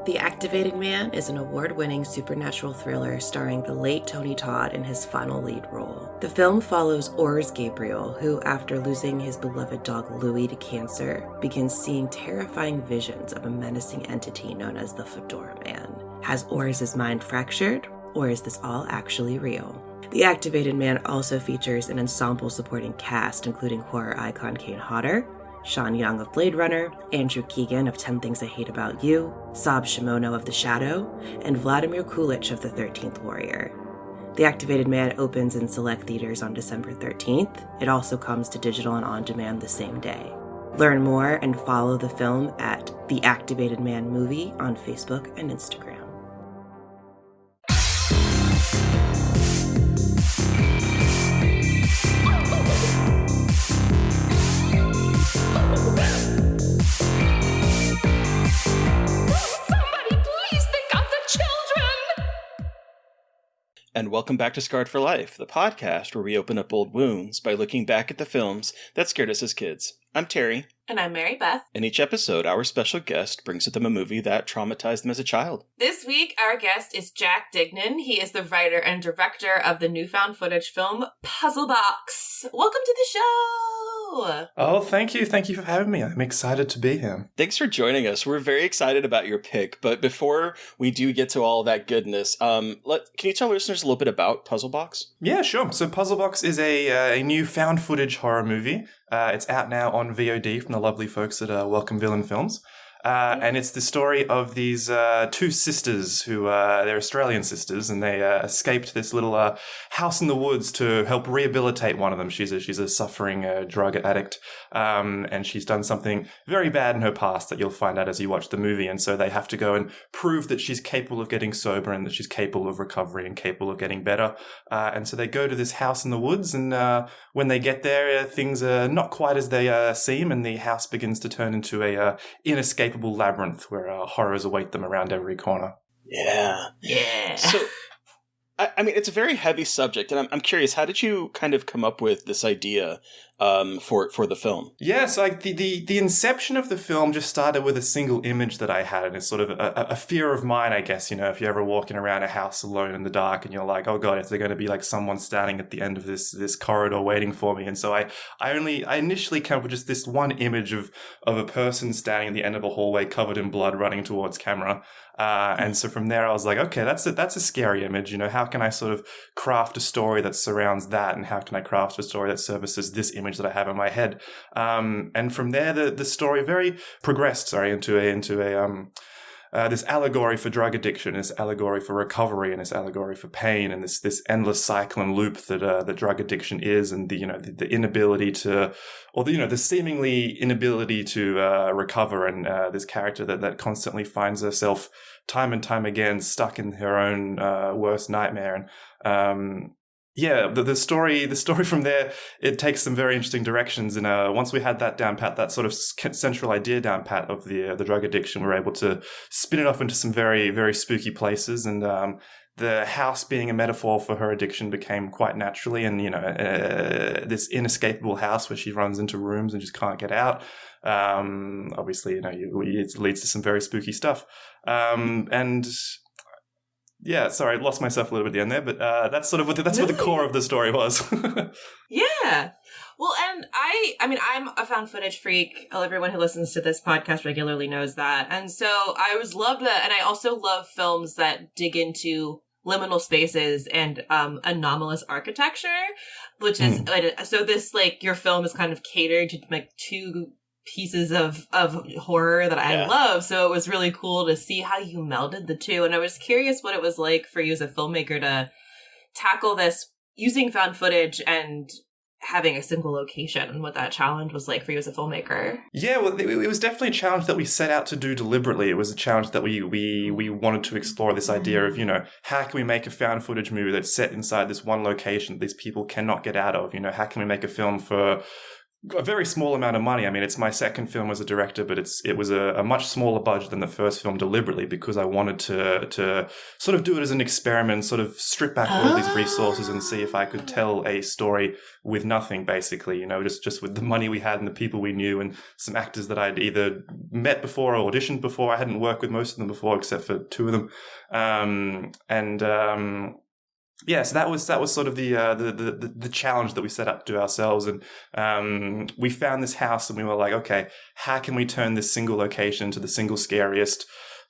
The Activated Man is an award-winning supernatural thriller starring the late Tony Todd in his final lead role. The film follows Ors Gabriel, who, after losing his beloved dog Louie to cancer, begins seeing terrifying visions of a menacing entity known as the Fedora Man. Has Ors' mind fractured, or is this all actually real? The Activated Man also features an ensemble supporting cast, including horror icon Kane Hodder, Sean Young of Blade Runner, Andrew Keegan of 10 Things I Hate About You, Sab Shimono of The Shadow, and Vladimir Kulich of The 13th Warrior. The Activated Man opens in select theaters on December 13th. It also comes to digital and on demand the same day. Learn more and follow the film at The Activated Man Movie on Facebook and Instagram. And welcome back to Scarred for Life, the podcast where we open up old wounds by looking back at the films that scared us as kids. I'm Terry. And I'm Mary Beth. In each episode, our special guest brings with them a movie that traumatized them as a child. This week, our guest is Jack Dignan. He is the writer and director of the new found footage film Puzzle Box. Welcome to the show! Oh, thank you. Thank you for having me. I'm excited to be here. Thanks for joining us. We're very excited about your pick. But before we do get to all that goodness, can you tell listeners a little bit about Puzzle Box? Yeah, sure. So Puzzle Box is a new found footage horror movie. It's out now on VOD from the lovely folks at Welcome Villain Films. And it's the story of these two sisters who, they're Australian sisters, and they escaped this little house in the woods to help rehabilitate one of them. She's a suffering drug addict, and she's done something very bad in her past that you'll find out as you watch the movie. And so they have to go and prove that she's capable of getting sober and that she's capable of recovery and capable of getting better. And so they go to this house in the woods, and when they get there, things are not quite as they seem, and the house begins to turn into a inescapable labyrinth where horrors await them around every corner. Yeah. So, I mean, it's a very heavy subject, and I'm curious, how did you kind of come up with this idea for the film? Yeah, so like the inception of the film just started with a single image that I had, and it's sort of a fear of mine, I guess. You know, if you're ever walking around a house alone in the dark and you're like, oh God, is there going to be like someone standing at the end of this corridor waiting for me? And so I initially came up with just this one image of a person standing at the end of a hallway covered in blood running towards camera. And so from there I was like, okay, that's a scary image. You know, how can I sort of craft a story that surrounds that, and how can I craft a story that services this image that I have in my head? And from there, the story very progressed, into this allegory for drug addiction, this allegory for recovery, and this allegory for pain, and this endless cycle and loop that the drug addiction is, and the inability to, or the seemingly inability to recover, and this character that constantly finds herself time and time again stuck in her own worst nightmare. And the story from there, it takes some very interesting directions. And once we had that down pat, that sort of central idea down pat of the drug addiction, we were able to spin it off into some very, very spooky places. And the house being a metaphor for her addiction became quite naturally. And, this inescapable house where she runs into rooms and just can't get out. Obviously, it leads to some very spooky stuff. Yeah, sorry, I lost myself a little bit at the end there, but that's sort of what what the core of the story was. Yeah. Well, and I'm a found footage freak. Everyone who listens to this podcast regularly knows that. And so I always loved that. And I also love films that dig into liminal spaces and anomalous architecture, which is, so this, your film is kind of catered to, two pieces of horror that I love. So it was really cool to see how you melded the two. And I was curious what it was like for you as a filmmaker to tackle this using found footage and having a single location, and what that challenge was like for you as a filmmaker. Yeah, well, it was definitely a challenge that we set out to do deliberately. It was a challenge that we wanted to explore this idea of, how can we make a found footage movie that's set inside this one location that these people cannot get out of? How can we make a film for a very small amount of money. I mean, it's my second film as a director, but it was a much smaller budget than the first film deliberately because I wanted to sort of do it as an experiment, sort of strip back all of these resources and see if I could tell a story with nothing, basically, just with the money we had and the people we knew and some actors that I'd either met before or auditioned before. I hadn't worked with most of them before, except for two of them. Yeah, so that was sort of the challenge that we set up to ourselves, and we found this house, and we were like, okay, how can we turn this single location into the single scariest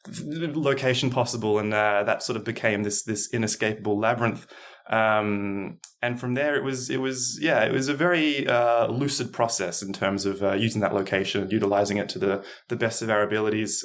location possible? And that sort of became this inescapable labyrinth. And from there, it was a very lucid process in terms of using that location and utilizing it to the best of our abilities.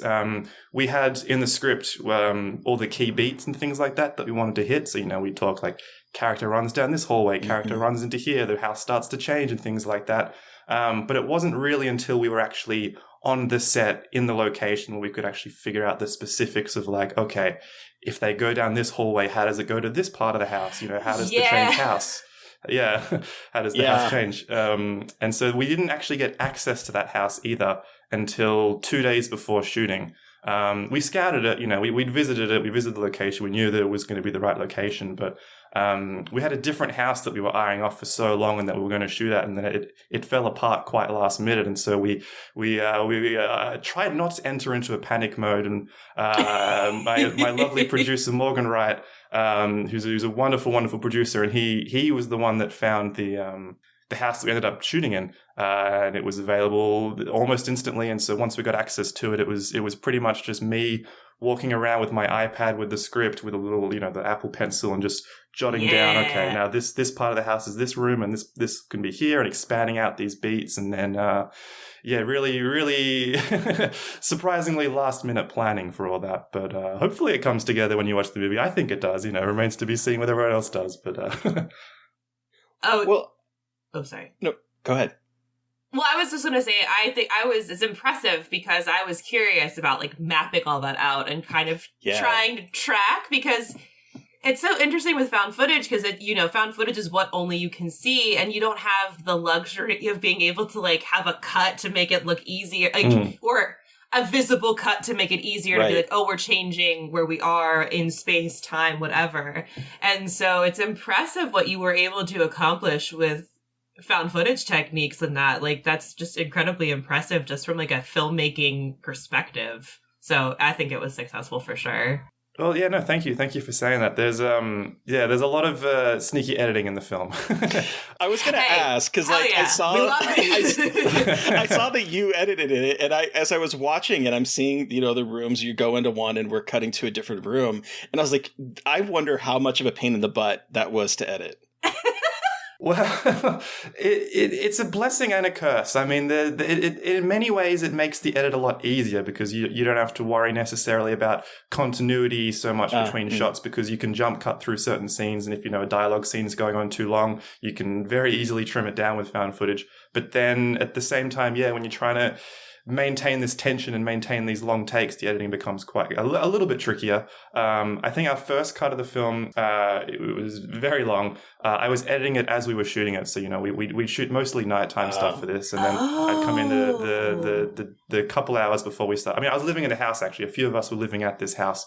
We had in the script all the key beats and things like that we wanted to hit. So, we talk like character runs down this hallway, character runs into here, the house starts to change and things like that. But it wasn't really until we were actually on the set in the location where we could actually figure out the specifics of like, okay, if they go down this hallway, how does it go to this part of the house? How does the change house? Yeah. How does the house change? And so we didn't actually get access to that house either until 2 days before shooting. We scouted it, we'd visited it, we visited the location, we knew that it was going to be the right location, but we had a different house that we were eyeing off for so long and that we were going to shoot at, and then it fell apart quite last minute, and so we tried not to enter into a panic mode, and my lovely producer Morgan Wright, who's a wonderful, wonderful producer, and he was the one that found the house that we ended up shooting in, and it was available almost instantly. And so once we got access to it, it was pretty much just me walking around with my iPad with the script with a little, the Apple Pencil, and just jotting down, okay, now this part of the house is this room, and this can be here, and expanding out these beats. And then, really, really surprisingly last minute planning for all that. But hopefully it comes together when you watch the movie. I think it does, remains to be seen what everyone else does. But Oh, sorry. No, go ahead. Well, I was just going to say, I think it's impressive because I was curious about like mapping all that out and kind of trying to track, because it's so interesting with found footage because found footage is what only you can see, and you don't have the luxury of being able to like have a cut to make it look easier, or a visible cut to make it easier to be like, oh, we're changing where we are in space, time, whatever. And so it's impressive what you were able to accomplish with found footage techniques and that. Like, that's just incredibly impressive just from like a filmmaking perspective. So I think it was successful for sure. Well, yeah, no, thank you for saying that. There's a lot of sneaky editing in the film. I was gonna ask because I saw I saw that you edited it, and as I was watching it, I'm seeing the rooms, you go into one and we're cutting to a different room, and I was like, I wonder how much of a pain in the butt that was to edit. Well, it's a blessing and a curse. I mean, in many ways, it makes the edit a lot easier because you don't have to worry necessarily about continuity so much between shots, because you can jump cut through certain scenes. And if a dialogue scene is going on too long, you can very easily trim it down with found footage. But then at the same time, when you're trying to maintain this tension and maintain these long takes, the editing becomes quite a little bit trickier. I think our first cut of the film, it was very long. I was editing it as we were shooting it, so we'd shoot mostly nighttime stuff for this, and then I'd come in the couple hours before we start. I mean, I was living in a house actually. A few of us were living at this house,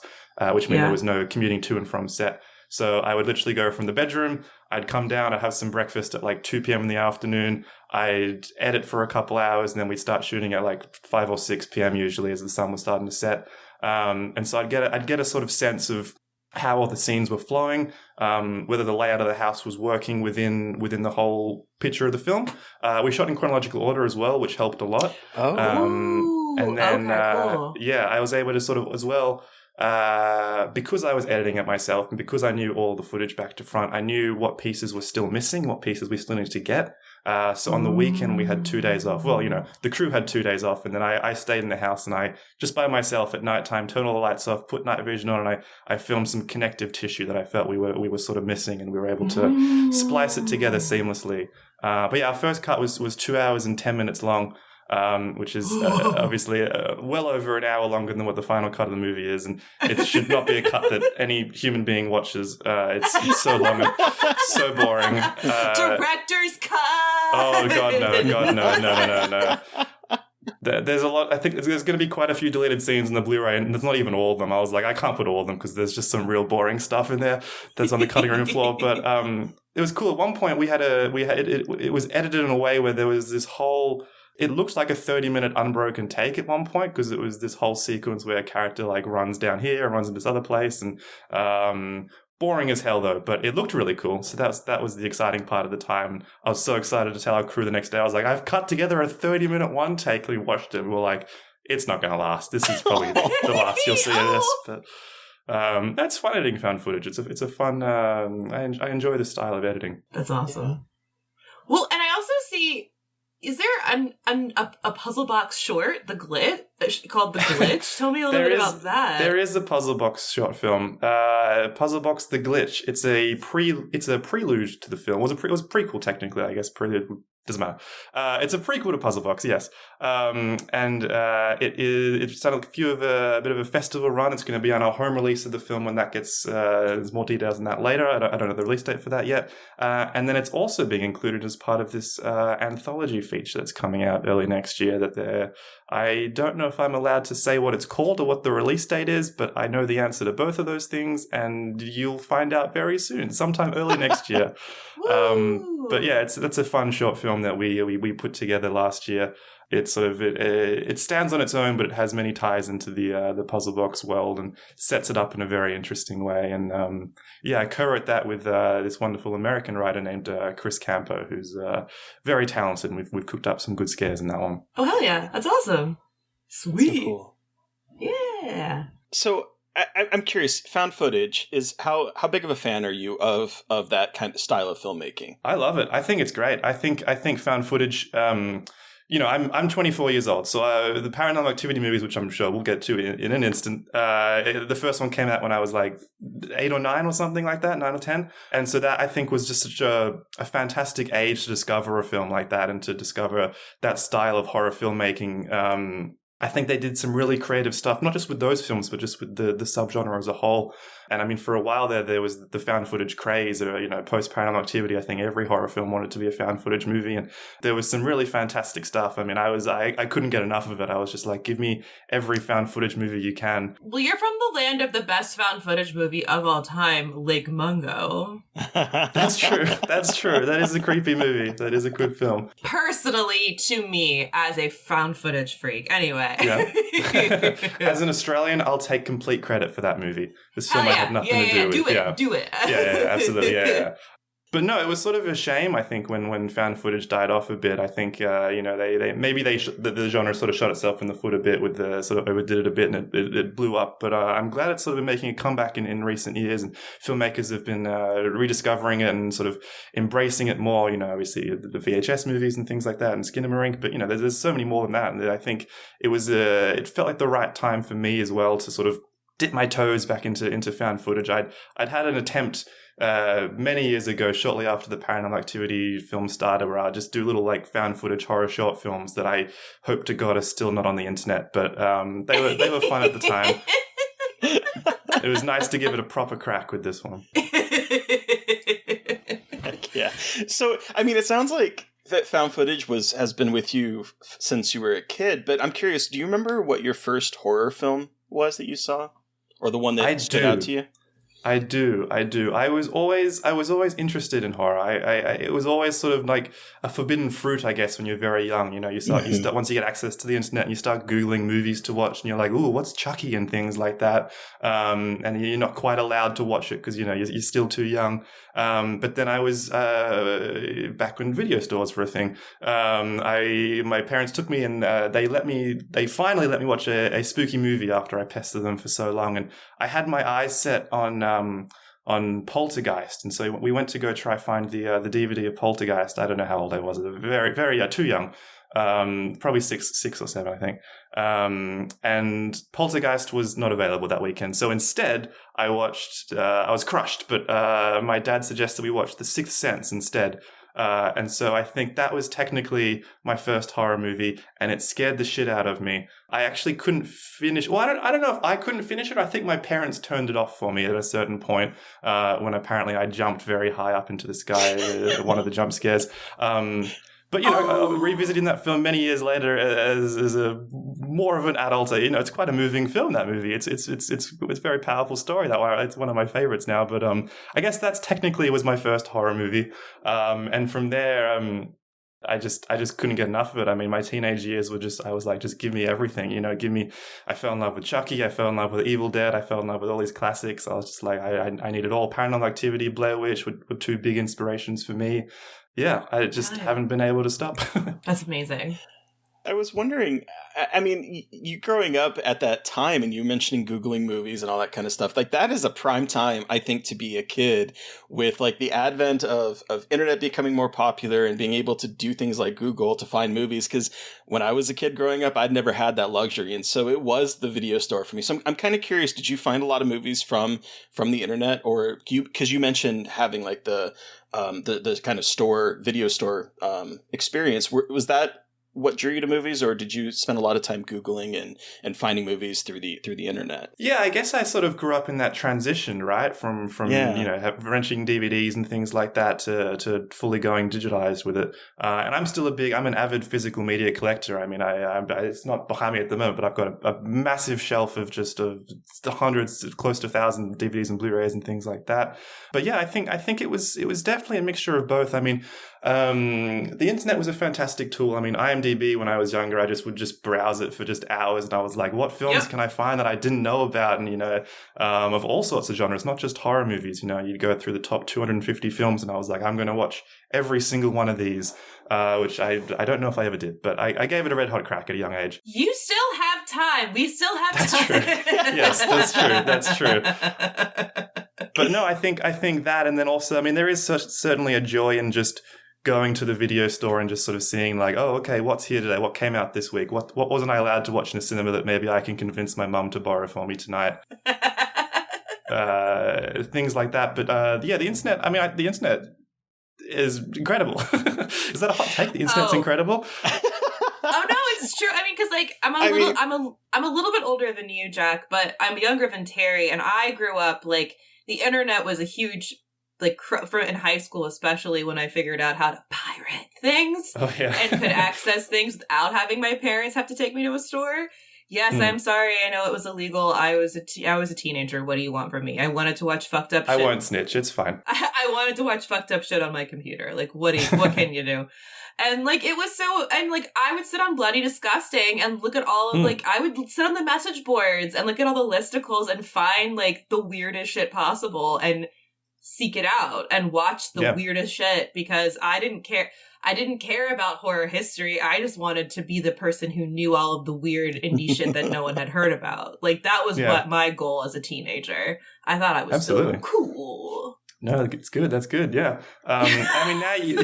which meant there was no commuting to and from set. So I would literally go from the bedroom, I'd come down, I'd have some breakfast at like 2 p.m. in the afternoon, I'd edit for a couple hours, and then we'd start shooting at like 5 or 6 p.m. usually as the sun was starting to set. And so I'd get a sort of sense of how all the scenes were flowing, whether the layout of the house was working within the whole picture of the film. We shot in chronological order as well, which helped a lot. And then, cool. I was able to sort of as well, because I was editing it myself and because I knew all the footage back to front, I knew what pieces were still missing, what pieces we still needed to get. So on the weekend, we had 2 days off. Well, the crew had 2 days off, and then I stayed in the house and I, just by myself at nighttime, turned all the lights off, put night vision on, and I filmed some connective tissue that I felt we were sort of missing, and we were able to splice it together seamlessly. But our first cut was 2 hours and 10 minutes long. which is obviously well over an hour longer than what the final cut of the movie is, and it should not be a cut that any human being watches. It's so long and so boring. Director's cut! Oh, God, no. There's a lot. I think there's going to be quite a few deleted scenes in the Blu-ray, and there's not even all of them. I was like, I can't put all of them because there's just some real boring stuff in there that's on the cutting room floor. But it was cool. At one point, it was edited in a way where there was this whole. It looked like a 30-minute unbroken take at one point because it was this whole sequence where a character like runs down here and runs in this other place, and boring as hell though, but it looked really cool. So that was the exciting part of the time. I was so excited to tell our crew the next day. I was like, I've cut together a 30-minute one take. We watched it. And we were like, it's not going to last. This is probably the last you'll see of this. But that's fun editing found footage. It's a fun. I enjoy the style of editing. That's awesome. Yeah. Well, and I also see. Is there a puzzle box short, The Glitch, called The Glitch? Tell me a little bit about that. There is a puzzle box short film, Puzzle Box The Glitch. It's a prelude to the film. It was a prequel technically, I guess. Prelude doesn't matter. It's a prequel to Puzzle Box, yes. It's started a bit of a festival run. It's going to be on our home release of the film when that gets. There's more details on that later. I don't know the release date for that yet. And then it's also being included as part of this anthology feature that's coming out early next year. I don't know if I'm allowed to say what it's called or what the release date is, but I know the answer to both of those things, and you'll find out very soon, sometime early next year. But yeah, that's a fun short film that we put together last year. It stands on its own, but it has many ties into the puzzle box world and sets it up in a very interesting way. And I co-wrote that with this wonderful American writer named Chris Campo, who's very talented, and we've cooked up some good scares in that one. Oh hell yeah, that's awesome! Sweet, so cool. Yeah. So I'm curious. Found footage is how big of a fan are you of that kind of style of filmmaking? I love it. I think it's great. I think found footage. I'm 24 years old, so the Paranormal Activity movies, which I'm sure we'll get to in an instant, the first one came out when I was like 8 or 9 or something like that, 9 or 10. And so that, I think, was just such a fantastic age to discover a film like that and to discover that style of horror filmmaking. I think they did some really creative stuff, not just with those films, but just with the subgenre as a whole. And I mean, for a while there was the found footage craze, post Paranormal Activity. I think every horror film wanted to be a found footage movie, and there was some really fantastic stuff. I mean, I couldn't get enough of it. I was just like, give me every found footage movie you can. Well, you're from the land of the best found footage movie of all time, Lake Mungo. That's true. That is a creepy movie. That is a good film. Personally, to me, as a found footage freak. Anyway. Yeah. As an Australian, I'll take complete credit for that movie. This film had nothing to do with. Do it. Yeah, absolutely. Yeah. But no, it was sort of a shame, I think, when found footage died off a bit. I think, the genre sort of shot itself in the foot a bit with the sort of overdid it a bit, and it blew up. But I'm glad it's sort of been making a comeback in recent years, and filmmakers have been rediscovering it and sort of embracing it more. Obviously the VHS movies and things like that, and Skinamarink. But there's so many more than that, and I think it felt like the right time for me as well to sort of dip my toes back into found footage. I'd had an attempt many years ago, shortly after the Paranormal Activity film started, where I'd just do little like found footage horror short films that I hope to God are still not on the internet, but they were fun at the time. It was nice to give it a proper crack with this one. Yeah. So, I mean, it sounds like that found footage has been with you since you were a kid, but I'm curious, do you remember what your first horror film was that you saw? Or the one that stood out to you? I do. I was always interested in horror. It was always sort of like a forbidden fruit, I guess, when you're very young. You start once you get access to the internet, and you start Googling movies to watch, and you're like, ooh, what's Chucky and things like that. And you're not quite allowed to watch it because you're still too young. But then I was back when video stores were a thing. My parents took me, and they finally let me watch a spooky movie after I pestered them for so long, and I had my eyes set on Poltergeist, and so we went to go try find the DVD of Poltergeist. I don't know how old I was, very very too young, probably six or seven, I think. And Poltergeist was not available that weekend, so instead I watched. I was crushed, but my dad suggested we watch The Sixth Sense instead. And so I think that was technically my first horror movie, and it scared the shit out of me. I actually couldn't finish. Well, I don't know if I couldn't finish it. I think my parents turned it off for me at a certain point when apparently I jumped very high up into the sky at one of the jump scares. But, revisiting that film many years later as a more of an adult, it's quite a moving film, that movie. It's a very powerful story. It's one of my favorites now. But I guess that's technically was my first horror movie. And from there, I just couldn't get enough of it. I mean, my teenage years were I was like, just give me everything, I fell in love with Chucky. I fell in love with Evil Dead. I fell in love with all these classics. I was just like, I need it all. Paranormal Activity, Blair Witch were two big inspirations for me. Yeah, I just haven't been able to stop. That's amazing. I was wondering, I mean, you growing up at that time and you mentioning Googling movies and all that kind of stuff, like that is a prime time, I think, to be a kid with like the advent of internet becoming more popular and being able to do things like Google to find movies. Because when I was a kid growing up, I'd never had that luxury. And so it was the video store for me. So I'm kind of curious, did you find a lot of movies from the internet, or because you mentioned having like the kind of video store experience, was that what drew you to movies, or did you spend a lot of time Googling and finding movies through the internet? Yeah, I guess I sort of grew up in that transition, right? From renting DVDs and things like that to fully going digitized with it. And I'm an avid physical media collector. I mean, it's not behind me at the moment, but I've got a massive shelf of the hundreds, close to 1,000 DVDs and Blu-rays and things like that. But yeah, I think it was definitely a mixture of both. I mean, the internet was a fantastic tool. I mean, IMDb, when I was younger, I would just browse it for just hours, and I was like, what films can I find that I didn't know about? And, of all sorts of genres, not just horror movies. You'd go through the top 250 films, and I was like, I'm going to watch every single one of these, which I don't know if I ever did, but I gave it a red hot crack at a young age. You still have time. We still have That's time. True. Yes, that's true. But no, I think that, and then also, I mean, there is certainly a joy in just going to the video store and just sort of seeing like, oh, okay, what's here today? What came out this week? What wasn't I allowed to watch in the cinema that maybe I can convince my mum to borrow for me tonight? Things like that. But the internet, I mean, the internet is incredible. Is that a hot take? The internet's incredible? Oh no, it's true. I mean, because like I'm a little bit older than you, Jack, but I'm younger than Terry, and I grew up like the internet was a huge, like in high school, especially when I figured out how to pirate things and could access things without having my parents have to take me to a store. Yes, I'm sorry. I know it was illegal. I was a teenager. What do you want from me? I wanted to watch fucked up shit. I won't snitch. It's fine. I wanted to watch fucked up shit on my computer. Like, what can you do? And like, it was so, and like, I would sit on Bloody Disgusting and look at all of like, I would sit on the message boards and look at all the listicles and find like the weirdest shit possible and seek it out and watch the weirdest shit, because I didn't care about horror history. I just wanted to be the person who knew all of the weird indie shit that no one had heard about. Like, that was what my goal as a teenager. I thought I was so cool. No, it's good. That's good. Yeah. I mean, now you,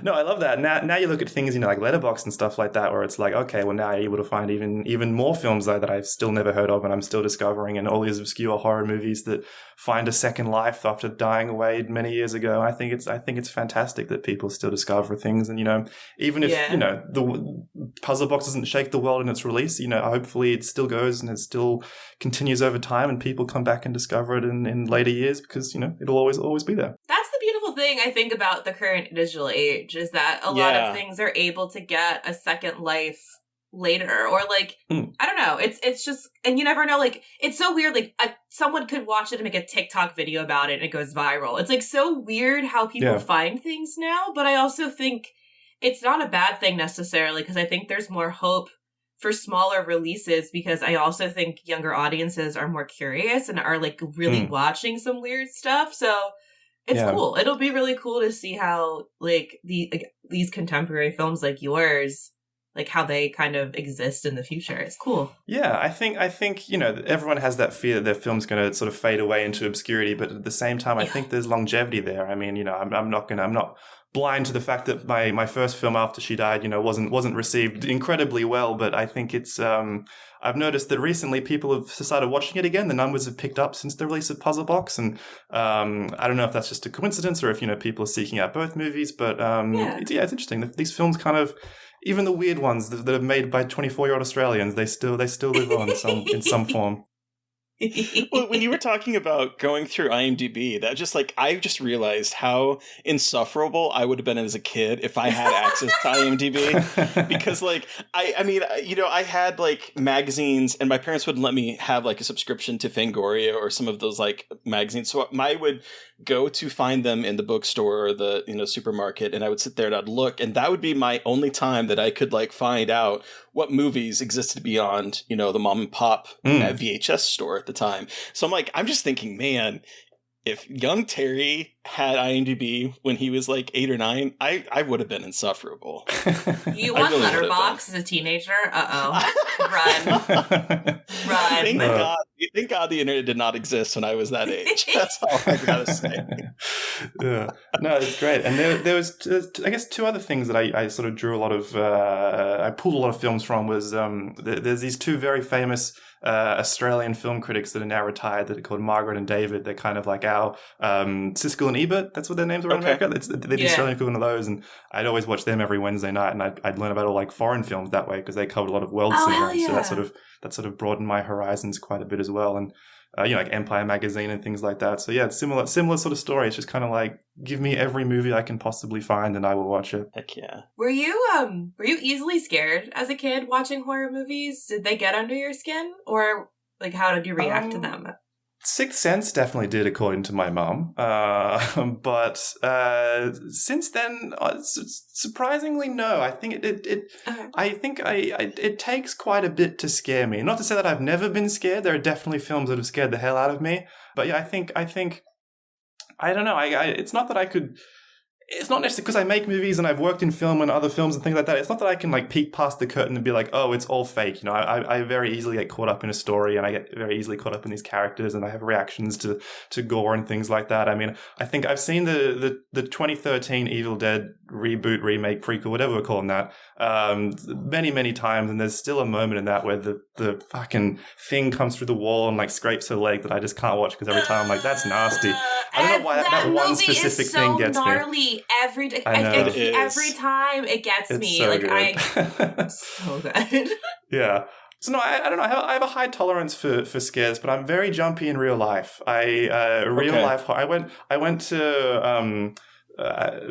no, I love that. Now you look at things, like Letterboxd and stuff like that, where it's like, okay, well, now you're able to find even more films that I've still never heard of and I'm still discovering, and all these obscure horror movies that find a second life after dying away many years ago. I think it's fantastic that people still discover things, and even if the puzzle box doesn't shake the world in its release, hopefully it still goes and it still continues over time, and people come back and discover it in later years, because it'll always be there. That's the beautiful thing I think about the current digital age, is that a lot of things are able to get a second life later, or like I don't know, it's just, and you never know, like it's so weird, like someone could watch it and make a TikTok video about it and it goes viral. It's like so weird how people find things now, but I also think it's not a bad thing necessarily, because I think there's more hope for smaller releases, because I also think younger audiences are more curious and are like really watching some weird stuff. So it's cool. It'll be really cool to see how like these contemporary films like yours, like how they kind of exist in the future. It's cool. Yeah, I think everyone has that fear that their film's going to sort of fade away into obscurity, but at the same time, I think there's longevity there. I mean, I'm not blind to the fact that my first film after she died, wasn't received incredibly well. But I think it's I've noticed that recently people have started watching it again. The numbers have picked up since the release of Puzzle Box, and I don't know if that's just a coincidence or if people are seeking out both movies. But it's interesting. These films kind of, even the weird ones that are made by 24-year-old Australians, they still live on in some form. Well, when you were talking about going through IMDb, that just I just realized how insufferable I would have been as a kid if I had access to IMDb. Because I had magazines, and my parents wouldn't let me have a subscription to Fangoria or some of those magazines. So I would go to find them in the bookstore or the supermarket, and I would sit there and I'd look, and that would be my only time that I could find out what movies existed beyond the mom and pop VHS store at the time. So I'm just thinking, man, if young Terry had IMDb when he was 8 or 9, I would have been insufferable. You want really Letterboxd as a teenager? Run. Thank God the internet did not exist when I was that age. That's all I gotta say. Yeah, no, it's great. And there was, I guess, two other things that I sort of drew a lot of, I pulled a lot of films from. Was there's these two very famous Australian film critics that are now retired that are called Margaret and David. They're kind of like our Siskel and Ebert. That's what their names are in America. They're the Australian equivalent of those. And I'd always watch them every Wednesday night, and I'd learn about all foreign films that way because they covered a lot of world cinema. Yeah. So that sort of broadened my horizons quite a bit as well. And Empire Magazine and things like that. So yeah, it's similar sort of story. It's just kind of give me every movie I can possibly find and I will watch it. Heck yeah. Were you easily scared as a kid watching horror movies? Did they get under your skin, or how did you react to them? Sixth Sense definitely did, according to my mum. But since then, surprisingly, no. I think it takes quite a bit to scare me. Not to say that I've never been scared. There are definitely films that have scared the hell out of me. But yeah, I think I don't know. It's not that I could. It's not necessarily because I make movies and I've worked in film and other films and things like that. It's not that I can peek past the curtain and be oh, it's all fake. I very easily get caught up in a story, and I get very easily caught up in these characters, and I have reactions to gore and things like that. I mean, I think I've seen the 2013 Evil Dead reboot, remake, prequel, whatever we're calling that, many, many times, and there's still a moment in that where the fucking thing comes through the wall and scrapes her leg that I just can't watch because every time I'm that's nasty. I don't know why that one specific thing gets me. Every time it gets me. So good. So good. Yeah. So no, I don't know. I have a high tolerance for scares, but I'm very jumpy in real life. Life. I went to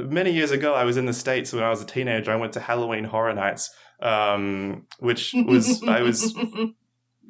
many years ago. I was in the States when I was a teenager. I went to Halloween Horror Nights, which was I was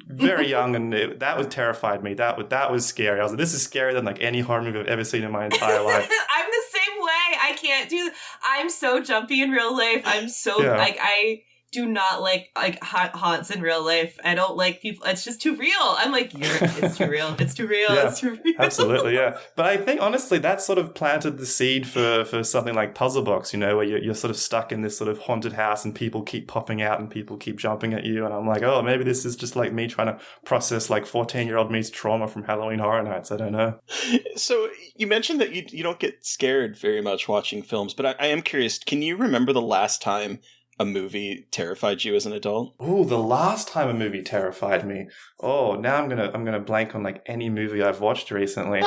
very young, and that terrified me. That was scary. I was like, this is scarier than any horror movie I've ever seen in my entire life. I'm the same way. I can't do. I'm so jumpy in real life. I'm so I do not like haunts in real life. I don't like people. It's just too real. I'm it's too real. It's too real. Yeah, it's too real. Absolutely, yeah. But I think honestly, that sort of planted the seed for something like Puzzle Box. Where you're sort of stuck in this sort of haunted house, and people keep popping out, and people keep jumping at you. And I'm oh, maybe this is just me trying to process 14-year-old me's trauma from Halloween Horror Nights. I don't know. So you mentioned that you don't get scared very much watching films, but I am curious. Can you remember the last time a movie terrified you as an adult? Oh, the last time a movie terrified me. Oh, now I'm gonna blank on any movie I've watched recently.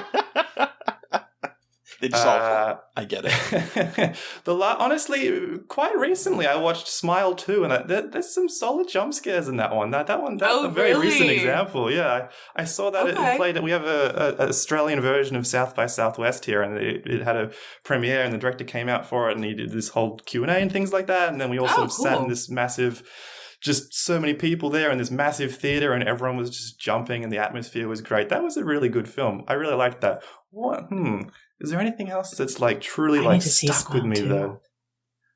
They're just awful. I get it. Honestly, quite recently, I watched Smile 2, and there's some solid jump scares in that one. That's a very recent example. Yeah, I saw that it played. We have a Australian version of South by Southwest here, and it had a premiere, and the director came out for it, and he did this whole Q&A and things like that. And then we also sat in this massive, just so many people there in this massive theater, and everyone was just jumping, and the atmosphere was great. That was a really good film. I really liked that. What? Is there anything else that's truly stuck with me though?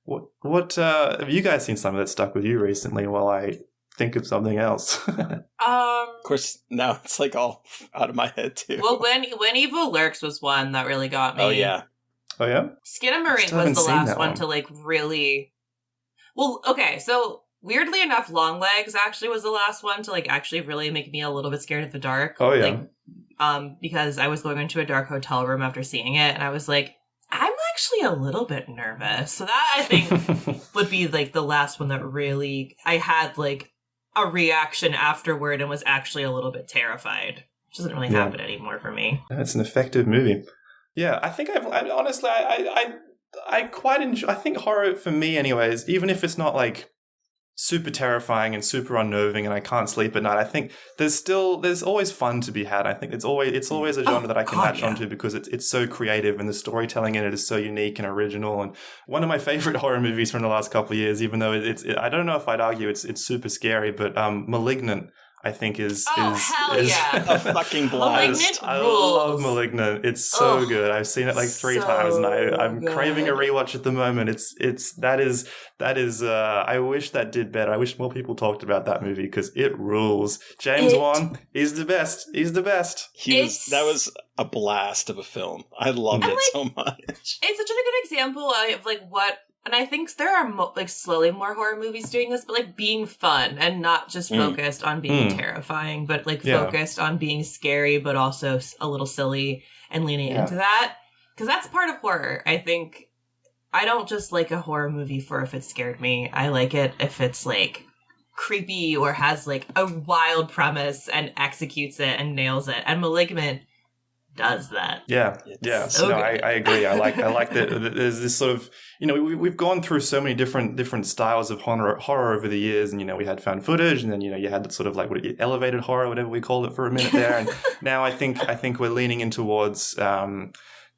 What have you guys seen something that stuck with you recently while I think of something else? Of course, now it's all out of my head too. Well, when Evil Lurks was one that really got me. Oh yeah. Skinamarink was the last one to really. Well, okay, so weirdly enough, Longlegs actually was the last one to actually really make me a little bit scared of the dark. Oh yeah. Because I was going into a dark hotel room after seeing it, and I was I'm actually a little bit nervous. So that, I think, would be like the last one that really I had like a reaction afterward and was actually a little bit terrified. Which doesn't really happen anymore for me. That's an effective movie. Yeah, I think honestly, I quite enjoy. I think horror for me, anyways, even if it's not like super terrifying and super unnerving, and I can't sleep at night. I think there's always fun to be had. I think it's always a genre that I can latch onto because it's so creative and the storytelling in it is so unique and original. And one of my favorite horror movies from the last couple of years, even though I don't know if I'd argue it's super scary, but Malignant, I think is hell yeah. A fucking blast. Malignant I rules. love Malignant. It's so good. I've seen it like 3 times, and I'm craving a rewatch at the moment. That is. I wish that did better. I wish more people talked about that movie because it rules. James Wan, he's the best. He's the best. That was a blast of a film. I loved it so much. It's such a good example of like what. And I think there are slowly more horror movies doing this, but like being fun and not just focused on being terrifying, but like focused on being scary, but also a little silly and leaning into that. Because that's part of horror. I think I don't just like a horror movie for if it scared me. I like it if it's like creepy or has like a wild premise and executes it and nails it. And Malignant does that. Yeah. So I agree. I like that. There's this sort of, we've gone through so many different styles of horror over the years, and we had found footage, and then you had sort of like elevated horror, whatever we called it for a minute there, and now I think we're leaning in towards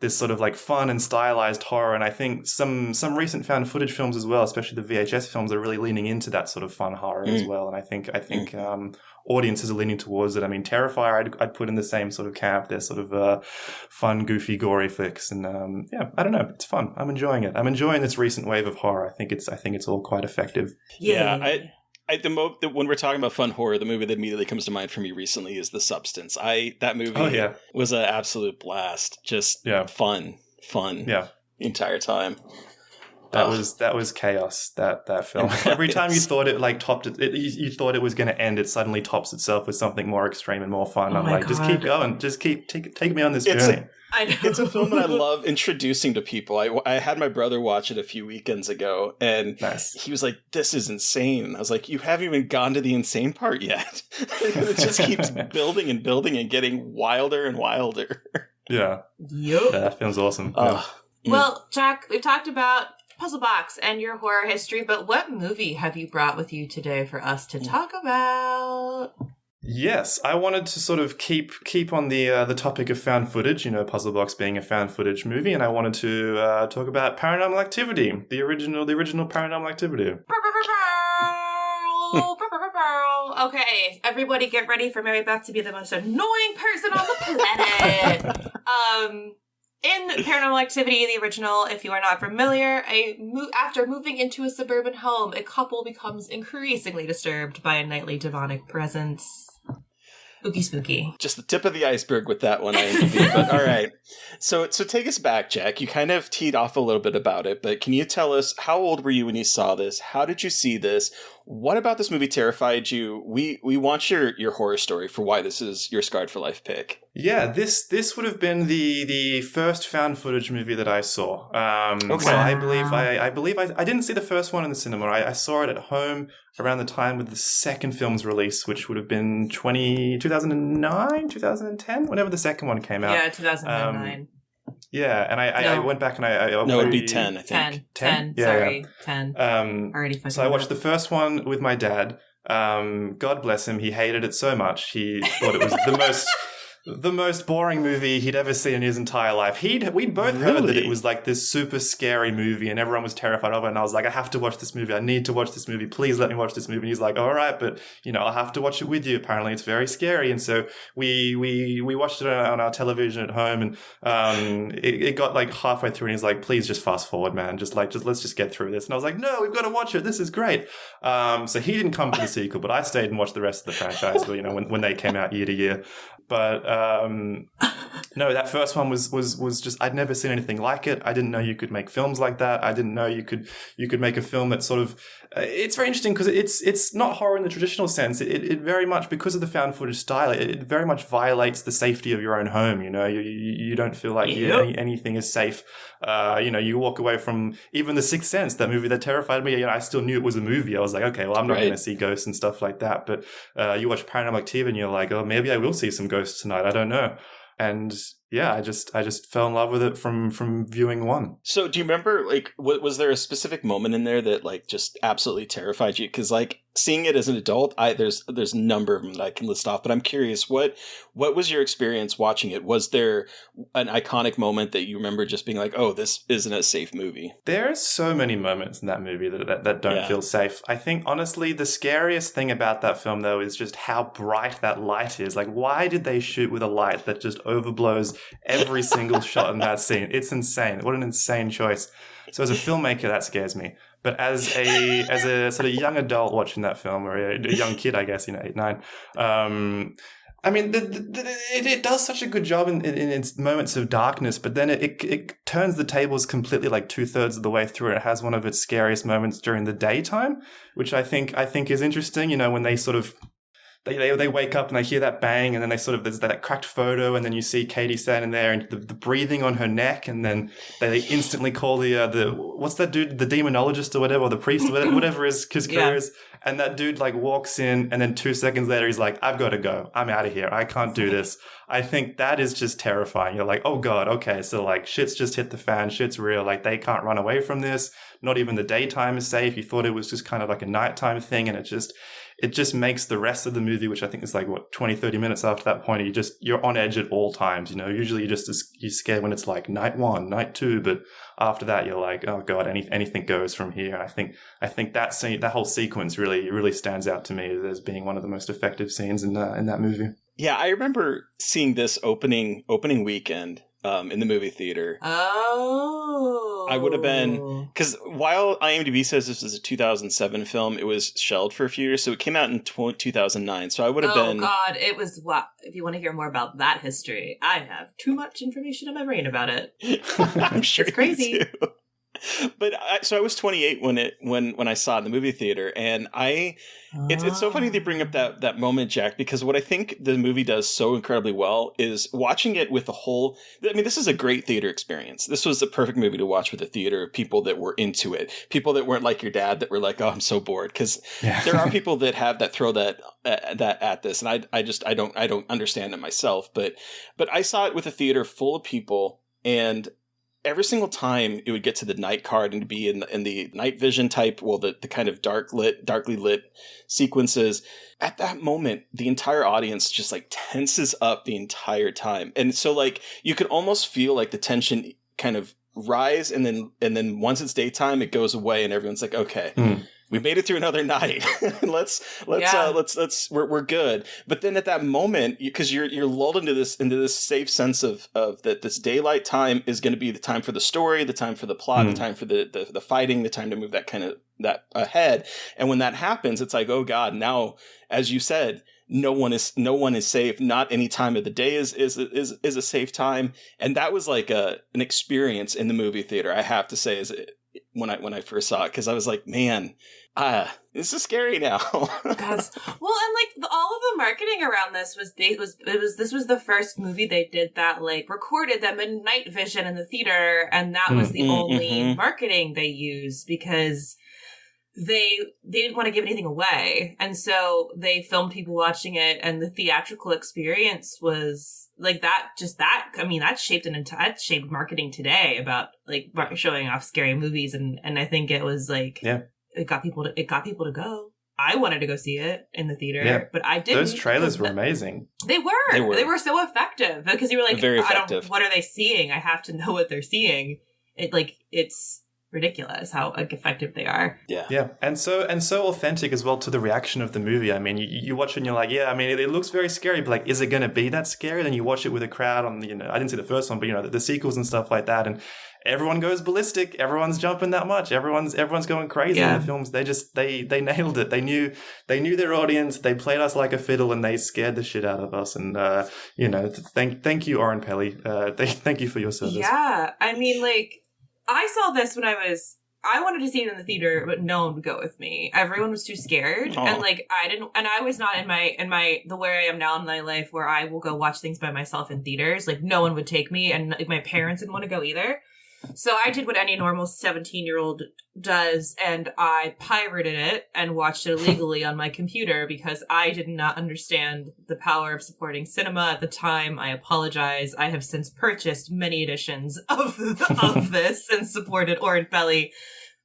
this sort of like fun and stylized horror, and I think some recent found footage films as well, especially the VHS films, are really leaning into that sort of fun horror as well, and I think audiences are leaning towards it. I mean, Terrifier, I'd put in the same sort of camp. They're sort of fun, goofy, gory flicks, and I don't know, it's fun. I'm enjoying it. I'm enjoying this recent wave of horror. I think it's all quite effective. When we're talking about fun horror, the movie that immediately comes to mind for me recently is The Substance. That movie was an absolute blast. Just fun the entire time. That was chaos. That film. Every time you thought it like topped it, you thought it was going to end. It suddenly tops itself with something more extreme and more fun. I'm like, just keep going. Just take me on this journey. It's a film that I love introducing to people. I had my brother watch it a few weekends ago, and he was like, "This is insane." And I was like, "You haven't even gone to the insane part yet." It just keeps building and building and getting wilder and wilder. Yeah. Yep. Yeah, that film's awesome. Well, Jack, we've talked about Puzzle Box and your horror history, but what movie have you brought with you today for us to talk about? Yes, I wanted to sort of keep on the topic of found footage, Puzzle Box being a found footage movie, and I wanted to talk about Paranormal Activity, the original Paranormal Activity. Okay, everybody get ready for Mary Beth to be the most annoying person on the planet. In Paranormal Activity, the original, if you are not familiar, after moving into a suburban home, a couple becomes increasingly disturbed by a nightly demonic presence. Spooky. Just the tip of the iceberg with that one, IMDb. But all right. So take us back, Jack. You kind of teed off a little bit about it, but can you tell us, how old were you when you saw this? How did you see this? What about this movie terrified you? We want your horror story for why this is your Scarred for Life pick. Yeah, this would have been the first found footage movie that I saw. Okay. So I believe I didn't see the first one in the cinema. I saw it at home around the time of the second film's release, which would have been 2009, 2010, whenever the second one came out. Yeah, 2009. Yeah, and I went back and I no, it'd be 10, I think. 10. Yeah, sorry, 10. Already fucking so I watched the first one with my dad. God bless him, he hated it so much. He thought it was the most boring movie he'd ever seen in his entire life. We'd both heard that it was like this super scary movie and everyone was terrified of it. And I was like, I have to watch this movie. I need to watch this movie. Please let me watch this movie. And he's like, all right, but I'll have to watch it with you. Apparently it's very scary. And so we watched it on our television at home, and it got like halfway through and he's like, please just fast forward, man. Just let's just get through this. And I was like, no, we've got to watch it. This is great. So he didn't come for the sequel, but I stayed and watched the rest of the franchise, when they came out year to year. But No, that first one was just, I'd never seen anything like it. I didn't know you could make films like that. I didn't know you could make a film that sort of, it's very interesting because it's not horror in the traditional sense. It very much, because of the found footage style, it very much violates the safety of your own home. You know, you don't feel like anything is safe. You know, you walk away from even The Sixth Sense, that movie that terrified me. You know, I still knew it was a movie. I was like, okay, well, I'm not going to see ghosts and stuff like that. But you watch Paranormal Activity and you're like, oh, maybe I will see some ghosts tonight. I don't know. And yeah, I just fell in love with it from viewing one. So do you remember, like, was there a specific moment in there that, like, just absolutely terrified you? Because, like, seeing it as an adult, there's a number of them that I can list off, but I'm curious, what was your experience watching it? Was there an iconic moment that you remember just being like, oh, this isn't a safe movie? There are so many moments in that movie that don't feel safe. I think, honestly, the scariest thing about that film, though, is just how bright that light is. Like, why did they shoot with a light that just overblows every single shot in that scene? It's insane. What an insane choice. So as a filmmaker, that scares me. But as a sort of young adult watching that film, or a young kid, I guess, 8, 9, I mean, it does such a good job in its moments of darkness, but then it turns the tables completely, like 2/3 of the way through. It has one of its scariest moments during the daytime, which I think is interesting. You know, when they sort of They wake up and they hear that bang, and then there's that cracked photo, and then you see Katie standing there and the breathing on her neck, and then they instantly call the what's that dude, the demonologist or whatever, or the priest, or whatever his career is, and that dude like walks in, and then 2 seconds later he's like, I've got to go, I'm out of here, I can't do this. I think that is just terrifying. You're like, oh god, okay, so like shit's just hit the fan, shit's real, like they can't run away from this. Not even the daytime is safe. You thought it was just kind of like a nighttime thing, and it just makes the rest of the movie, which I think is like 20, 30 minutes after that point, you're on edge at all times. You know, usually you're scared when it's like night 1, night 2, but after that you're like, oh god, anything goes from here. And I think that scene, that whole sequence really stands out to me as being one of the most effective scenes in that movie. Yeah, I remember seeing this opening weekend in the movie theater. Oh. I would have been, because while IMDb says this is a 2007 film, it was shelved for a few years, so it came out in 2009. So I would have been. Oh god, it was. Wow. If you want to hear more about that history, I have too much information in my brain about it. I'm sure it's crazy. But I was 28 when I saw it in the movie theater, and it's so funny they bring up that moment, Jack, because what I think the movie does so incredibly well is watching it with the whole. I mean, this is a great theater experience. This was the perfect movie to watch with a theater of people that were into it, people that weren't like your dad that were like, oh, I'm so bored, because there are people that throw that at this, and I don't understand it myself, but I saw it with a theater full of people, and every single time it would get to the night card and to be in the night vision type, well, the kind of darkly lit sequences, at that moment, the entire audience just like tenses up the entire time. And so like you could almost feel like the tension kind of rise, and then once it's daytime, it goes away, and everyone's like, okay. We made it through another night. We're good. But then at that moment, because you're lulled into this safe sense of that this daylight time is going to be the time for the story, the time for the plot, the time for the fighting, the time to move that ahead. And when that happens, it's like, oh god, now, as you said, no one is safe. Not any time of the day is a safe time. And that was like an experience in the movie theater, I have to say, when I first saw it, because I was like, man, this is scary now. That's, well, and like all of the marketing around this was the first movie they did that like recorded them in night vision in the theater, and that was the only marketing they used, because they didn't want to give anything away, and so they filmed people watching it, and the theatrical experience was like that. I mean, that shaped marketing today about like showing off scary movies, and I think it was like it got people to go. I wanted to go see it in the theater, but I didn't. Those trailers were amazing. They were so effective, because you were like, very effective. What are they seeing? I have to know what they're seeing. It's ridiculous how effective they are. Yeah, and so authentic as well to the reaction of the movie. I mean, you watch it and you're like, yeah, I mean, it looks very scary, but like, is it going to be that scary? Then you watch it with a crowd on the, I didn't see the first one, but the sequels and stuff like that, and everyone goes ballistic. Everyone's jumping that much. Everyone's going crazy in the films. They nailed it. They knew their audience. They played us like a fiddle, and they scared the shit out of us. And thank you, Oren Peli. Thank you for your service. Yeah, I mean, like, I saw this when I wanted to see it in the theater, but no one would go with me. Everyone was too scared. Aww. And like, I was not in the where I am now in my life where I will go watch things by myself in theaters. Like, no one would take me, and like, my parents didn't want to go either. So I did what any normal 17-year-old does, and I pirated it and watched it illegally on my computer because I did not understand the power of supporting cinema at the time. I apologize. I have since purchased many editions of this and supported Oren Peli,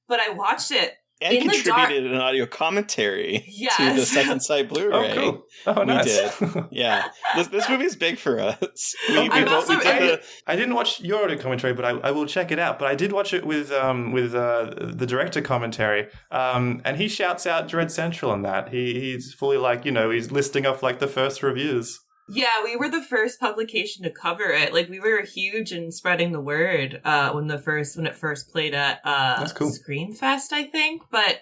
but I watched it and in contributed an audio commentary to the Second Sight Blu-ray. Oh, cool. Oh, nice. We did. Yeah. This movie is big for us. I didn't watch your audio commentary, but I will check it out. But I did watch it with the director commentary, and he shouts out Dread Central on that. He's fully like, he's listing off like the first reviews. Yeah, we were the first publication to cover it. Like, we were huge in spreading the word when it first played at That's cool. Screamfest, I think. But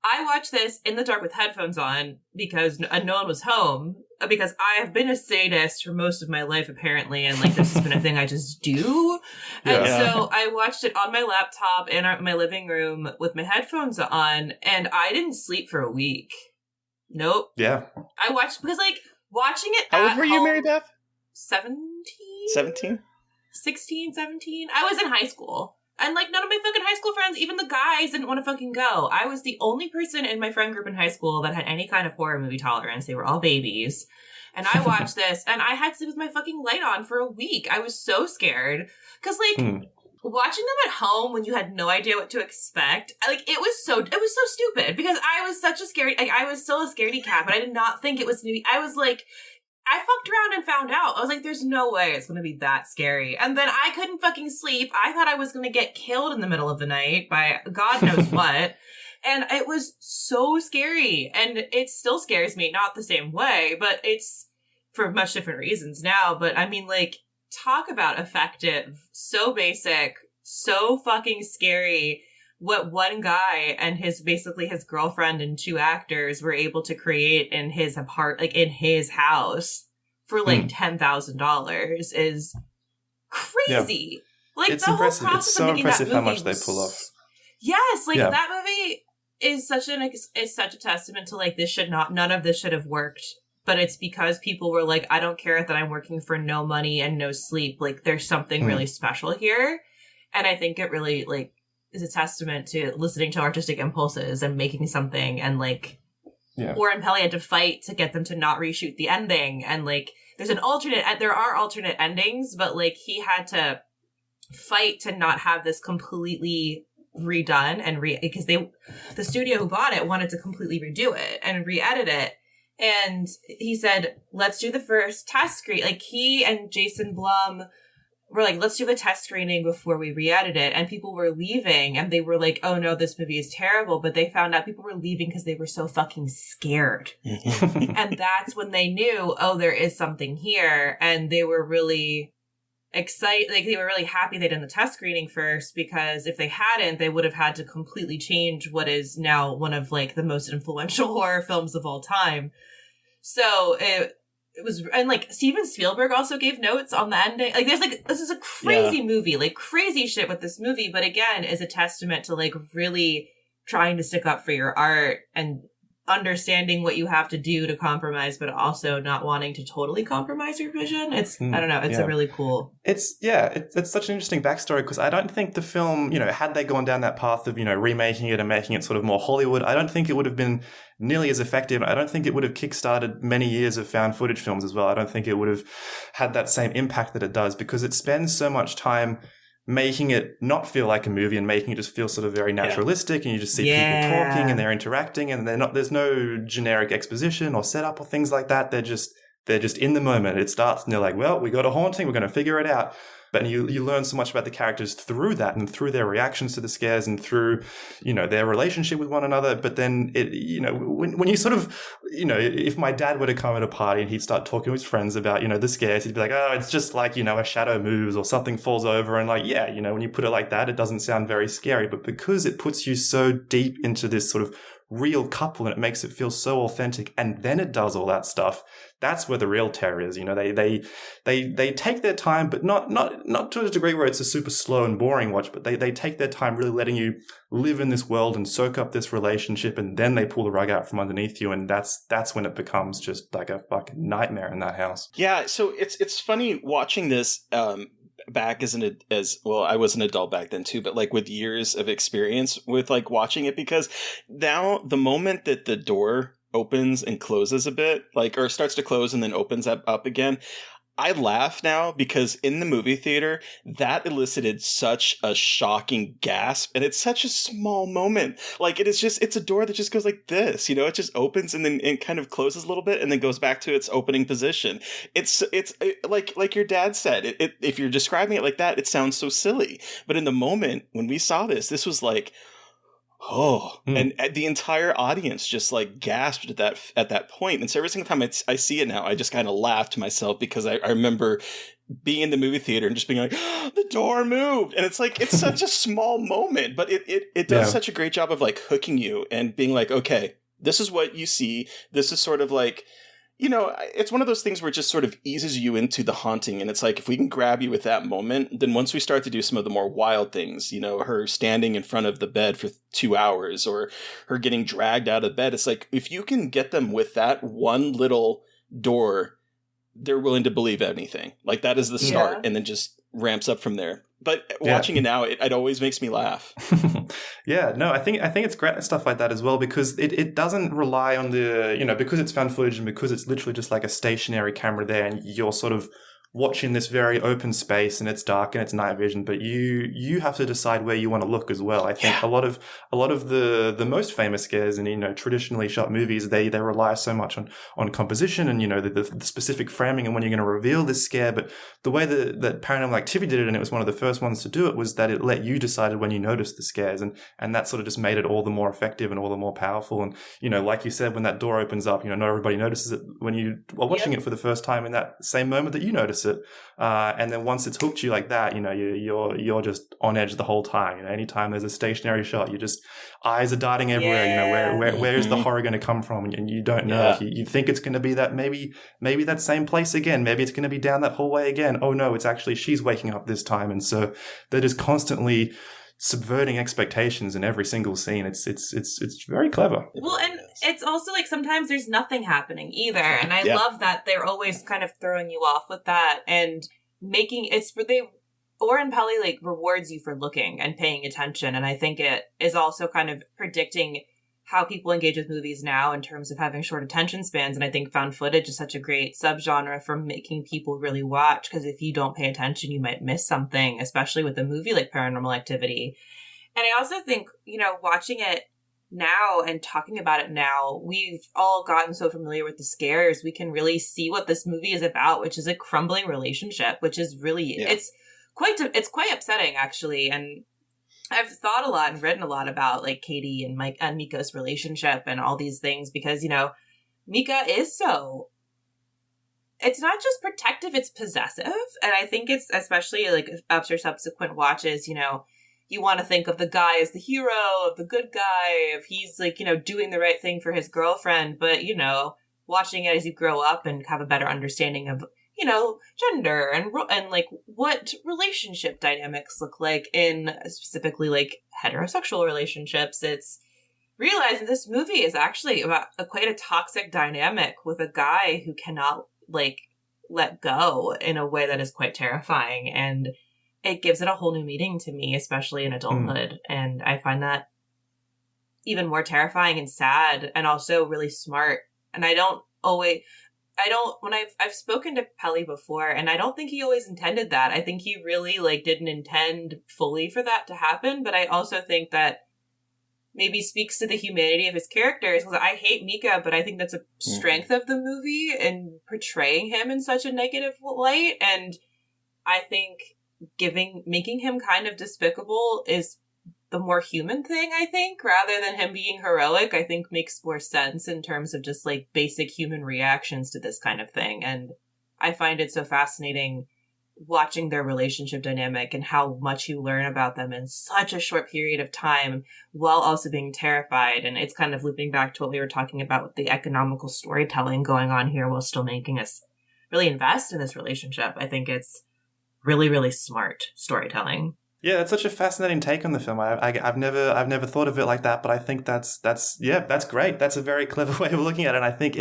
I watched this in the dark with headphones on because no one was home. Because I have been a sadist for most of my life, apparently, and like this has been a thing I just do. And so I watched it on my laptop in my living room with my headphones on, and I didn't sleep for a week. Nope. Yeah. I watched because like. Watching it How old were you, Mary Beth? 17? 17? 16, 17? I was in high school. And, like, none of my fucking high school friends, even the guys, didn't want to fucking go. I was the only person in my friend group in high school that had any kind of horror movie tolerance. They were all babies. And I watched this, and I had to sleep with my fucking light on for a week. I was so scared. Because, like... Watching them at home when you had no idea what to expect, it was so stupid because I was such a I was still a scaredy cat, but I did not think it was going to be, I was like, I fucked around and found out. I was like, there's no way it's going to be that scary. And then I couldn't fucking sleep. I thought I was going to get killed in the middle of the night by God knows what. And it was so scary. And it still scares me, not the same way, but it's for much different reasons now. But I mean, like, talk about effective, so basic, so fucking scary what one guy and his girlfriend and two actors were able to create in his in his house for like $10,000 is crazy. Yeah. Like, it's the impressive. whole process it's so of making impressive that how movie much they pull off. Yes, that movie is such a testament to like none of this should have worked. But it's because people were like, I don't care that I'm working for no money and no sleep. Like, there's something really special here. And I think it really, like, is a testament to listening to artistic impulses and making something. And, like, Oren Peli had to fight to get them to not reshoot the ending. And, like, there are alternate endings, but, like, he had to fight to not have this completely redone and because the studio who bought it wanted to completely redo it and re-edit it. And he said, let's do the first test screen. Like, he and Jason Blum were like, let's do the test screening before we re-edit it. And people were leaving and they were like, oh no, this movie is terrible. But they found out people were leaving because they were so fucking scared. And that's when they knew, oh, there is something here. And they were really excited. Like, they were really happy they did the test screening first, because if they hadn't, they would have had to completely change what is now one of like the most influential horror films of all time. So it was, and like Steven Spielberg also gave notes on the ending. Like, there's like, this is a crazy movie, like crazy shit with this movie, but again, is a testament to like really trying to stick up for your art and understanding what you have to do to compromise, but also not wanting to totally compromise your vision. It's, I don't know, it's a really cool. It's such an interesting backstory, because I don't think the film, had they gone down that path of, remaking it and making it sort of more Hollywood, I don't think it would have been nearly as effective. I don't think it would have kickstarted many years of found footage films as well. I don't think it would have had that same impact that it does, because it spends so much time making it not feel like a movie and making it just feel sort of very naturalistic, and you just see people talking and they're interacting, and there's no generic exposition or setup or things like that. they're just in the moment. It starts and they're like, well, we got a haunting, we're going to figure it out. But you learn so much about the characters through that and through their reactions to the scares and through, their relationship with one another. But then, when you sort of, if my dad were to come at a party and he'd start talking to his friends about, the scares, he'd be like, oh, it's just like, a shadow moves or something falls over. And like, yeah, when you put it like that, it doesn't sound very scary. But because it puts you so deep into this sort of real couple and it makes it feel so authentic, and then it does all that stuff, that's where the real terror is. They take their time, but not to a degree where it's a super slow and boring watch, but they take their time really letting you live in this world and soak up this relationship, and then they pull the rug out from underneath you, and that's when it becomes just like a fucking nightmare in that house. Yeah, so it's funny watching this back as well. I was an adult back then too, but like with years of experience with like watching it, because now the moment that the door opens and closes a bit, like, or starts to close and then opens up again, I laugh now, because in the movie theater, that elicited such a shocking gasp, and it's such a small moment. Like, it's a door that just goes like this, it just opens and then it kind of closes a little bit and then goes back to its opening position. It's like your dad said, if you're describing it like that, it sounds so silly. But in the moment when we saw this was like, and the entire audience just like gasped at that point. And so every single time I see it now, I just kind of laugh to myself, because I remember being in the movie theater and just being like, oh, the door moved. And it's like, it's such a small moment, but it does such a great job of like hooking you and being like, okay, this is what you see. This is sort of like, it's one of those things where it just sort of eases you into the haunting. And it's like, if we can grab you with that moment, then once we start to do some of the more wild things, her standing in front of the bed for 2 hours, or her getting dragged out of bed, it's like, if you can get them with that one little door, they're willing to believe anything. Like, that is the start, and then just ramps up from there. But watching it now, it always makes me laugh. Yeah, no, I think it's great stuff like that as well, because it doesn't rely on the, because it's found footage and because it's literally just like a stationary camera there, and you're sort of watching this very open space and it's dark and it's night vision, but you have to decide where you want to look as well. I think a lot of the most famous scares in traditionally shot movies, they rely so much on composition and the specific framing and when you're going to reveal this scare. But the way that Paranormal Activity did it, and it was one of the first ones to do it, was that it let you decide when you noticed the scares, and that sort of just made it all the more effective and all the more powerful. And like you said, when that door opens up, not everybody notices it when you are watching it for the first time in that same moment that you notice it. And then once it's hooked you like that, you're just on edge the whole time. Anytime there's a stationary shot, you just eyes are darting everywhere. Where is the horror going to come from? And you don't know. You think it's going to be that maybe that same place again. Maybe it's going to be down that hallway again. Oh no, it's actually she's waking up this time. And so they're just constantly subverting expectations in every single scene. It's very clever. Well, and it's also like sometimes there's nothing happening either, and I love that they're always kind of throwing you off with that and making Oren Peli like rewards you for looking and paying attention, and I think it is also kind of predicting how people engage with movies now in terms of having short attention spans. And I think found footage is such a great subgenre for making people really watch, because if you don't pay attention, you might miss something, especially with a movie like Paranormal Activity. And I also think, watching it now and talking about it now, we've all gotten so familiar with the scares, we can really see what this movie is about, which is a crumbling relationship, which is really, it's quite upsetting, actually. And I've thought a lot and written a lot about like Katie and Mike and Mika's relationship and all these things, because, Mika is it's not just protective, it's possessive. And I think it's especially like after subsequent watches, you want to think of the guy as the hero, of the good guy, if he's like, doing the right thing for his girlfriend. But, watching it as you grow up and have a better understanding of, gender and like what relationship dynamics look like in specifically like heterosexual relationships, it's realizing this movie is actually about quite a toxic dynamic with a guy who cannot like let go in a way that is quite terrifying. And it gives it a whole new meaning to me, especially in adulthood. And I find that even more terrifying and sad, and also really smart. And when I've spoken to Peli before, and I don't think he always intended that. I think he really like didn't intend fully for that to happen. But I also think that maybe speaks to the humanity of his characters. Because I hate Mika, but I think that's a strength of the movie in portraying him in such a negative light. And I think making him kind of despicable is the more human thing, I think, rather than him being heroic, I think makes more sense in terms of just like basic human reactions to this kind of thing. And I find it so fascinating watching their relationship dynamic and how much you learn about them in such a short period of time while also being terrified. And it's kind of looping back to what we were talking about with the economical storytelling going on here while still making us really invest in this relationship. I think it's really, really smart storytelling. Yeah, that's such a fascinating take on the film. I've never thought of it like that, but I think that's great. That's a very clever way of looking at it. And I think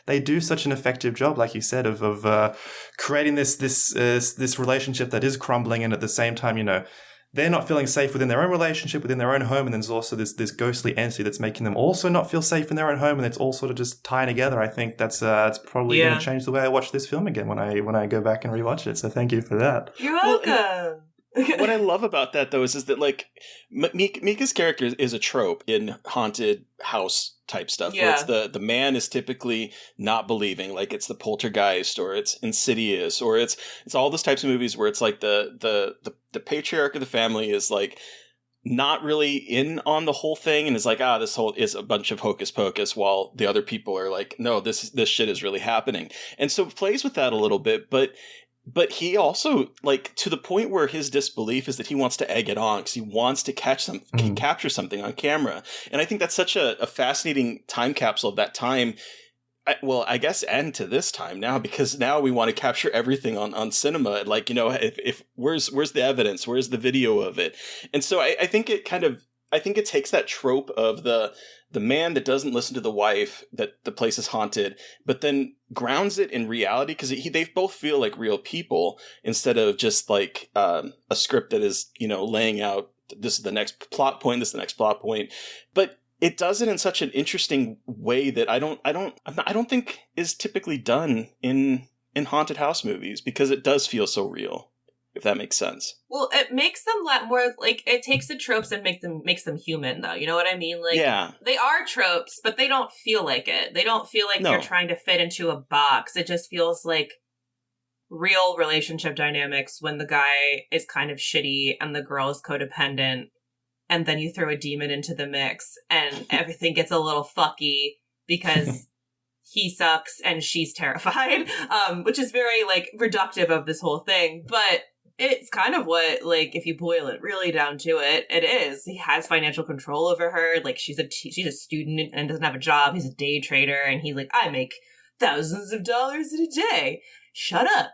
they do such an effective job, like you said, of creating this relationship that is crumbling, and at the same time, you know, they're not feeling safe within their own relationship, within their own home, and then there's also this ghostly entity that's making them also not feel safe in their own home, and it's all sort of just tying together. I think that's probably going to change the way I watch this film again when I go back and rewatch it. So thank you for that. You're welcome. What I love about that, though, is that, like, Mika's character is a trope in haunted house type stuff. Yeah. Where it's the man is typically not believing, like it's the Poltergeist, or it's Insidious, or it's all those types of movies where it's like the patriarch of the family is like not really in on the whole thing and is like, this whole is a bunch of hocus pocus, while the other people are like, no, this shit is really happening. And so it plays with that a little bit, but he also, like, to the point where his disbelief is that he wants to egg it on because he wants to capture something on camera. And I think that's such a fascinating time capsule of that time. I guess, and to this time now, because now we want to capture everything on cinema. Like, you know, if where's the evidence? Where's the video of it? And so I think it takes that trope of the man that doesn't listen to the wife, that the place is haunted, but then grounds it in reality, because they both feel like real people instead of just like a script that is, you know, laying out, this is the next plot point, this is the next plot point. But it does it in such an interesting way that I don't think is typically done in haunted house movies, because it does feel so real, if that makes sense. Well, it makes them more like, it takes the tropes and makes them human, though. You know what I mean? Like, yeah. They are tropes, but they don't feel like it. They don't feel like they're trying to fit into a box. It just feels like real relationship dynamics when the guy is kind of shitty and the girl is codependent, and then you throw a demon into the mix and everything gets a little fucky because he sucks and she's terrified, which is very, like, reductive of this whole thing. But it's kind of what, like, if you boil it really down to it, it is. He has financial control over her. Like, she's a student and doesn't have a job. He's a day trader, and he's like, I make thousands of dollars in a day. Shut up.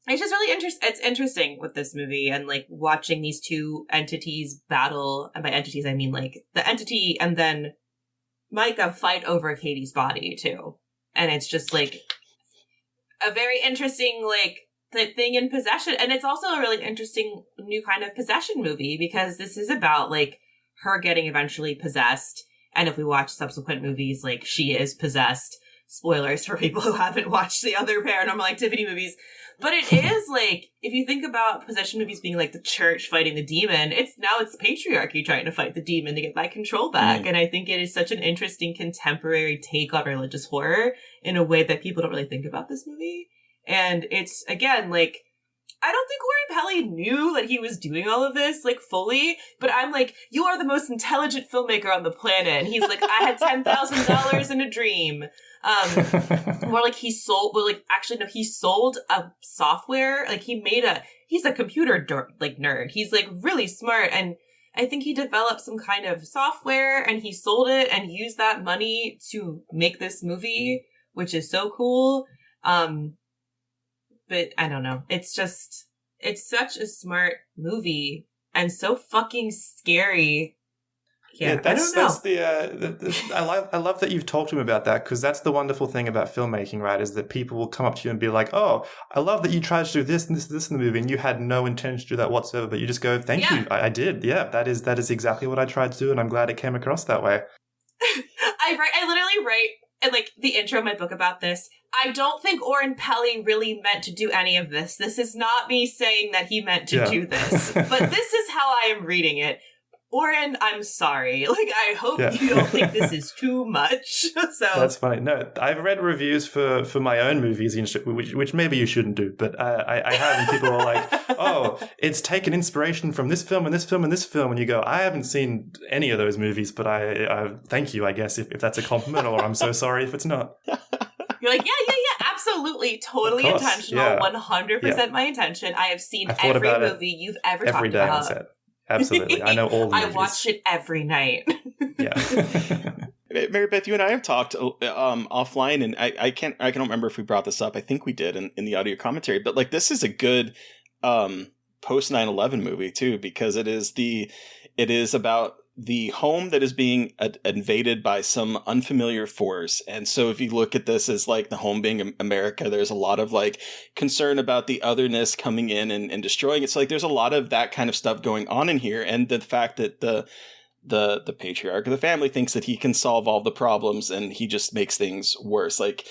It's just really it's interesting with this movie, and like watching these two entities battle. And by entities, I mean like the entity and then Micah fight over Katie's body too. And it's just like a very interesting, like, the thing in possession. And it's also a really interesting new kind of possession movie, because this is about like her getting eventually possessed. And if we watch subsequent movies, like, she is possessed. Spoilers for people who haven't watched the other Paranormal Activity movies. But it is like, if you think about possession movies being like the church fighting the demon, it's patriarchy trying to fight the demon to get that control back. And I think it is such an interesting contemporary take on religious horror in a way that people don't really think about this movie. And it's, again, like, I don't think Oren Peli knew that he was doing all of this, like, fully, but I'm like, you are the most intelligent filmmaker on the planet. And he's like, I had $10,000 in a dream. More like he sold a software. Like, he's a computer nerd. He's like really smart. And I think he developed some kind of software and he sold it and used that money to make this movie, which is so cool. But I don't know. It's such a smart movie and so fucking scary. Yeah, that's I love that you've talked to him about that, because that's the wonderful thing about filmmaking, right? Is that people will come up to you and be like, "Oh, I love that you tried to do this and this in the movie, and you had no intention to do that whatsoever." But you just go, "Thank you, I did. Yeah, that is exactly what I tried to do, and I'm glad it came across that way." I literally write in like the intro of my book about this. I don't think Oren Peli really meant to do any of this. This is not me saying that he meant to do this, but this is how I am reading it. Oren, I'm sorry. Like, I hope you don't think this is too much. So that's funny. No, I've read reviews for my own movies, which maybe you shouldn't do, but I have, and people are like, "Oh, it's taken inspiration from this film and this film and this film," and you go, "I haven't seen any of those movies, but I thank you, I guess, if that's a compliment, or I'm so sorry if it's not." You're like, yeah, absolutely, totally intentional, 100% my intention. I have seen every movie you've ever talked about. Every day on set. Absolutely. I know all the movies. I watch it every night. Yeah. Mary Beth, you and I have talked offline, and I can't remember if we brought this up. I think we did in the audio commentary, but like this is a good post 9/11 movie too, because it is about the home that is being invaded by some unfamiliar force. And so if you look at this as like the home being America, there's a lot of like concern about the otherness coming in and destroying it. So like there's a lot of that kind of stuff going on in here. And the fact that the patriarch of the family thinks that he can solve all the problems and he just makes things worse. Like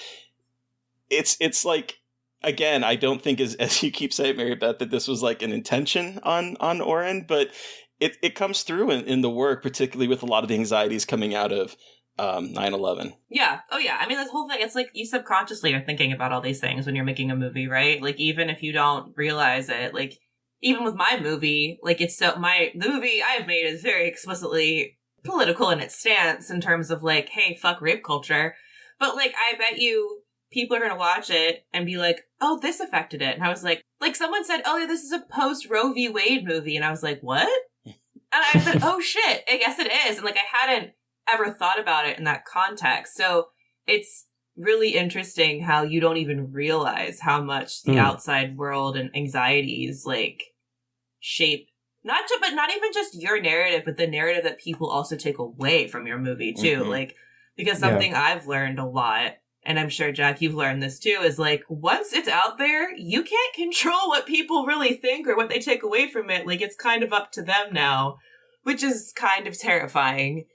it's like, again, I don't think as you keep saying, Mary Beth, that this was like an intention on Oren, but it comes through in the work, particularly with a lot of the anxieties coming out of 9/11. Yeah. Oh, yeah. I mean, this whole thing, it's like you subconsciously are thinking about all these things when you're making a movie, right? Like, even if you don't realize it, like, even with my movie, like, the movie I've made is very explicitly political in its stance in terms of, like, hey, fuck rape culture. But, like, I bet you people are going to watch it and be like, oh, this affected it. And I was like someone said, oh, yeah, this is a post Roe v. Wade movie. And I was like, what? And I said, oh, shit, I guess it is. And, like, I hadn't ever thought about it in that context. So it's really interesting how you don't even realize how much the outside world and anxieties, like, shape not even just your narrative, but the narrative that people also take away from your movie, too. Mm-hmm. Like, because something I've learned a lot, and I'm sure, Jack, you've learned this, too, is, like, once it's out there, you can't control what people really think or what they take away from it. Like, it's kind of up to them now, which is kind of terrifying,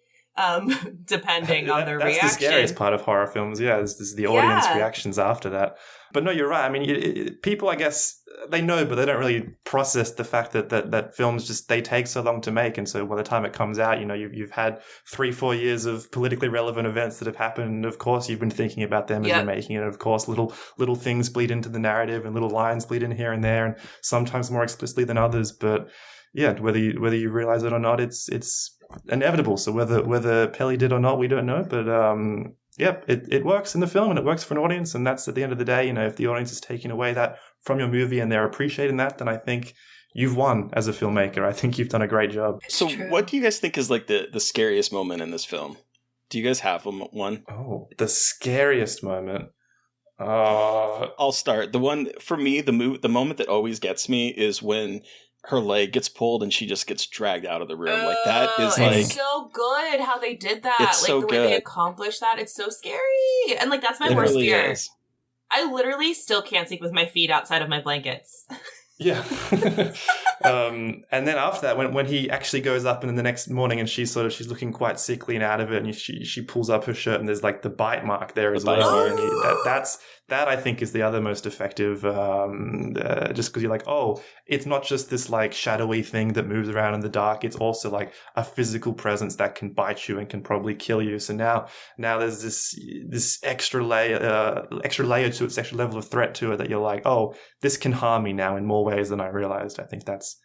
depending on their reaction. That's the scariest part of horror films, is the audience reactions after that. But no, you're right. I mean, people, I guess, they know, but they don't really process the fact that films just, they take so long to make. And so by the time it comes out, you know, you've had 3-4 years of politically relevant events that have happened. And of course, you've been thinking about them as you're making it. And of course, little things bleed into the narrative and little lines bleed in here and there, and sometimes more explicitly than others. But yeah, whether you realize it or not, it's inevitable. So whether Pelly did or not, we don't know. But it works in the film and it works for an audience. And that's at the end of the day, you know, if the audience is taking away that from your movie and they're appreciating that, then I think you've won as a filmmaker. I think you've done a great job. So what do you guys think is like the scariest moment in this film? Do you guys have one? Oh, the scariest moment. I'll start. The one for me, the moment that always gets me is when her leg gets pulled and she just gets dragged out of the room. Like that is like, it's so good how they did that. It's like so the good. way they acconched that. It's so scary. And like that's my worst fear. Is. I literally still can't sleep with my feet outside of my blankets. Yeah. And then after that, when he actually goes up and then the next morning and she's looking quite sickly and out of it, and she pulls up her shirt and there's like the bite mark there as well. And that I think is the other most effective, just because you're like, oh, it's not just this like shadowy thing that moves around in the dark. It's also like a physical presence that can bite you and can probably kill you. So now there's this extra layer to its extra level of threat to it that you're like, oh, this can harm me now in more ways than I realized. I think that's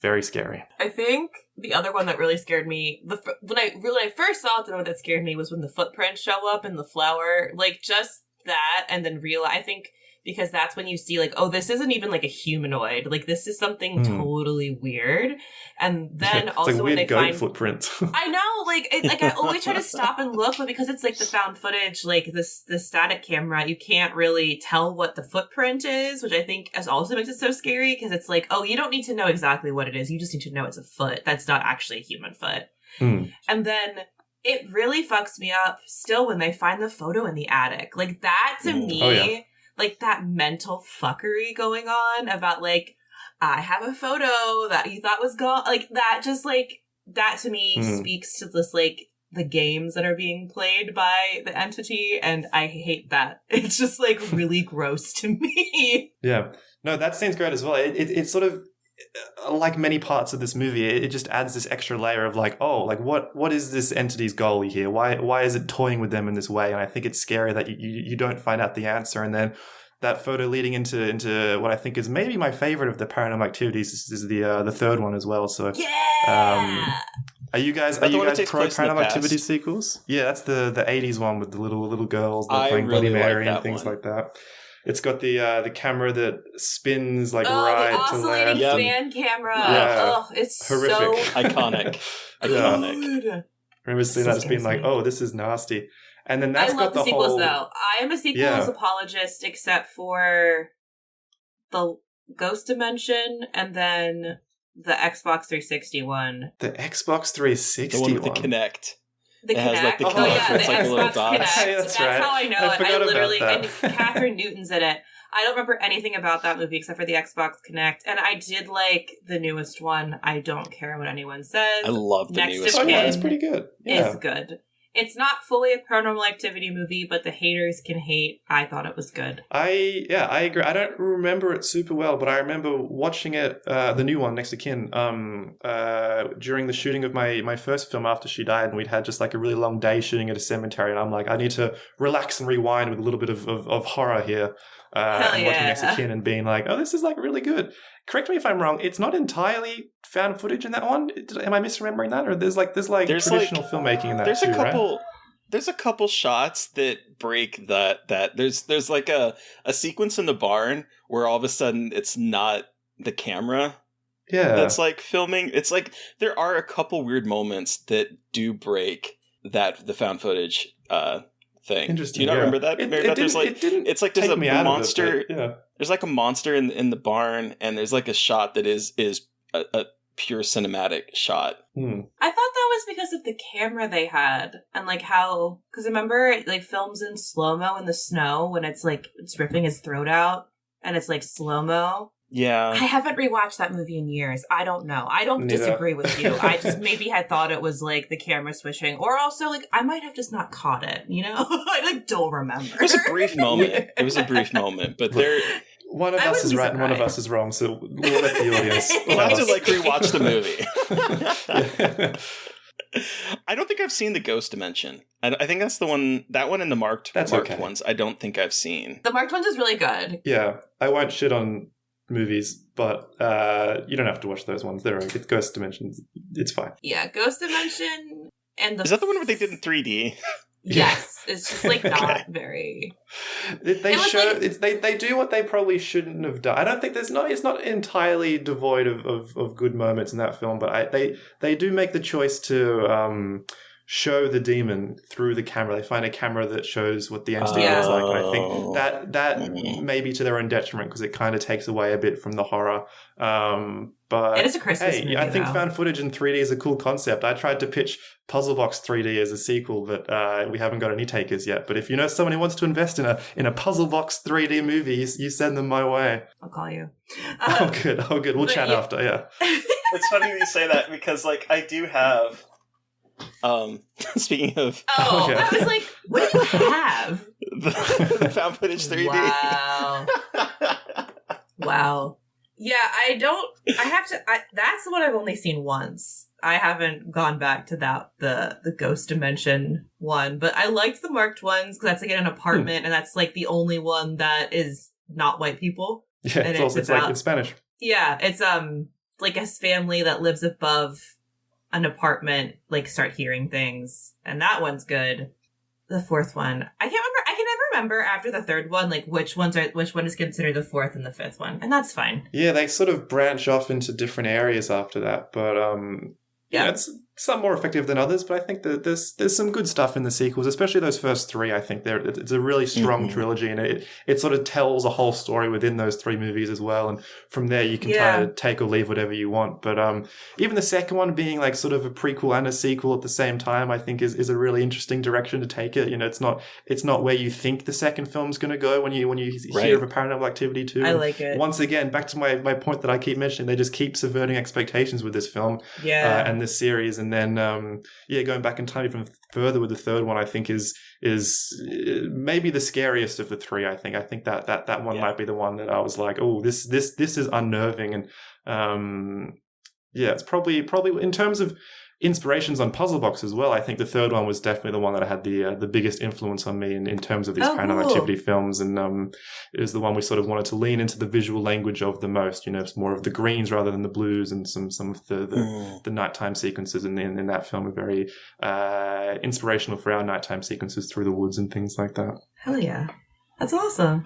very scary. I think the other one that really scared me, when I first saw it, the one that scared me was when the footprints show up in the flower, like just that, and then I think because that's when you see like, oh, this isn't even like a humanoid, like this is something totally weird. And then also like when they find footprint. I know, like I always try to stop and look, but because it's like the found footage, like the static camera, you can't really tell what the footprint is, which I think also makes it so scary, because it's like, oh, you don't need to know exactly what it is, you just need to know it's a foot that's not actually a human foot. And then it really fucks me up still when they find the photo in the attic. Like that to me, like that mental fuckery going on about like, I have a photo that you thought was gone. Like that just like, that to me speaks to this like the games that are being played by the entity. And I hate that. It's just like really gross to me. Yeah. No, that seems great as well. It's sort of, like many parts of this movie, it just adds this extra layer of like, oh, like what is this entity's goal here? Why is it toying with them in this way? And I think it's scary that you don't find out the answer. And then that photo leading into what I think is maybe my favorite of the Paranormal Activities is the third one as well. So are you guys pro Paranormal Activity sequels? Yeah, that's the 80s one with the little girls playing Bloody Mary and things like that. It's got the camera that spins like right the to left. oscillating fan camera. Yeah. Oh, it's horrific. so Iconic. good. I remember seeing that as being like, oh, this is nasty. And then that's got the sequels, whole... though. I am a sequels apologist, except for the Ghost Dimension and then the Xbox 360 one. The Xbox 360 the one with the Kinect. The Kinect. Has, like, the the it's like a little Xbox dot. Kinect. Hey, that's right. how I know I it. forgot I literally, about and that. Catherine Newton's in it. I don't remember anything about that movie except for the Xbox Kinect. And I did like the newest one. I don't care what anyone says. I love the Next newest of one. Kin it's pretty good. Yeah. is good. It's not fully a Paranormal Activity movie, but the haters can hate. I thought it was good. I agree. I don't remember it super well, but I remember watching it, the new one, Next of Kin, during the shooting of my first film after she died, and we'd had just like a really long day shooting at a cemetery, and I'm like, I need to relax and rewind with a little bit of horror here. And watching Next of Kin and being like, oh, this is like really good. Correct me if I'm wrong. It's not entirely found footage in that one. Am I misremembering that? Or there's traditional filmmaking in that there's too, right? Right? There's a couple shots that break that. There's like a sequence in the barn where all of a sudden it's not the camera. Yeah. That's like filming. It's like there are a couple weird moments that do break the found footage thing. Interesting. Do you not remember that? There's a monster. There's like a monster in the barn, and there's like a shot that is a pure cinematic shot. I thought that was because of the camera they had and like how, because remember it like films in slow-mo in the snow when it's like it's ripping his throat out and it's like slow-mo. Yeah. I haven't rewatched that movie in years. I don't know. I don't disagree with you. I just maybe had thought it was like the camera switching, or also like I might have just not caught it, you know? I like don't remember. It was a brief moment. But there one of us is right and one of us is wrong, so we'll let the audience we'll have to like rewatch the movie. I don't think I've seen the Ghost Dimension. I think that's the one, that one and the marked ones I don't think I've seen. The marked ones is really good. Yeah. I won't shit on movies, but you don't have to watch those ones. They're okay. It's Ghost Dimensions. It's fine. Yeah, Ghost Dimension and Is that the one where they did in 3D? Yes, it's just like not very. They do what they probably shouldn't have done. I don't think it's not entirely devoid of good moments in that film, but they do make the choice to show the demon through the camera. They find a camera that shows what the entity looks like, and I think that may be to their own detriment because it kind of takes away a bit from the horror. But it is a Christmas movie, I think though. found footage in 3D is a cool concept. I tried to pitch Puzzle Box 3D as a sequel, but we haven't got any takers yet. But if you know someone who wants to invest in a Puzzle Box 3D movie, you send them my way. I'll call you. Oh, good. We'll chat after, yeah. It's funny you say that because, like, I do have... speaking of... Oh, okay. I was like, what do you have? the found footage 3D. Wow. Yeah, that's the one I've only seen once. I haven't gone back to the Ghost Dimension one, but I liked the marked ones because that's like in an apartment and that's like the only one that is not white people. Yeah, and it's like in Spanish. Yeah, it's like a family that lives above an apartment, like start hearing things, and that one's good. The fourth one, I can never remember after the third one, like which one is considered the fourth and the fifth one, and that's fine. Yeah, they sort of branch off into different areas after that, but yeah, it's some more effective than others. But I think that there's some good stuff in the sequels, especially those first three. I think it's a really strong trilogy, and it sort of tells a whole story within those three movies as well. And from there, you can kind of take or leave whatever you want. But even the second one being like sort of a prequel and a sequel at the same time, I think is a really interesting direction to take it. You know, it's not where you think the second film's going to go when you hear of a Paranormal Activity 2. I like it. Once again, back to my point that I keep mentioning, they just keep subverting expectations with this film and this series. and then going back in time even further with the third one, I think is maybe the scariest of the three. I think that one might be the one that I was like, oh, this is unnerving, and it's probably in terms of inspirations on Puzzle Box as well. I think the third one was definitely the one that had the biggest influence on me in terms of these Paranormal Activity films, and it was the one we sort of wanted to lean into the visual language of the most. It's more of the greens rather than the blues, and some of the nighttime sequences in that film are very inspirational for our nighttime sequences through the woods and things like that. Hell yeah, that's awesome.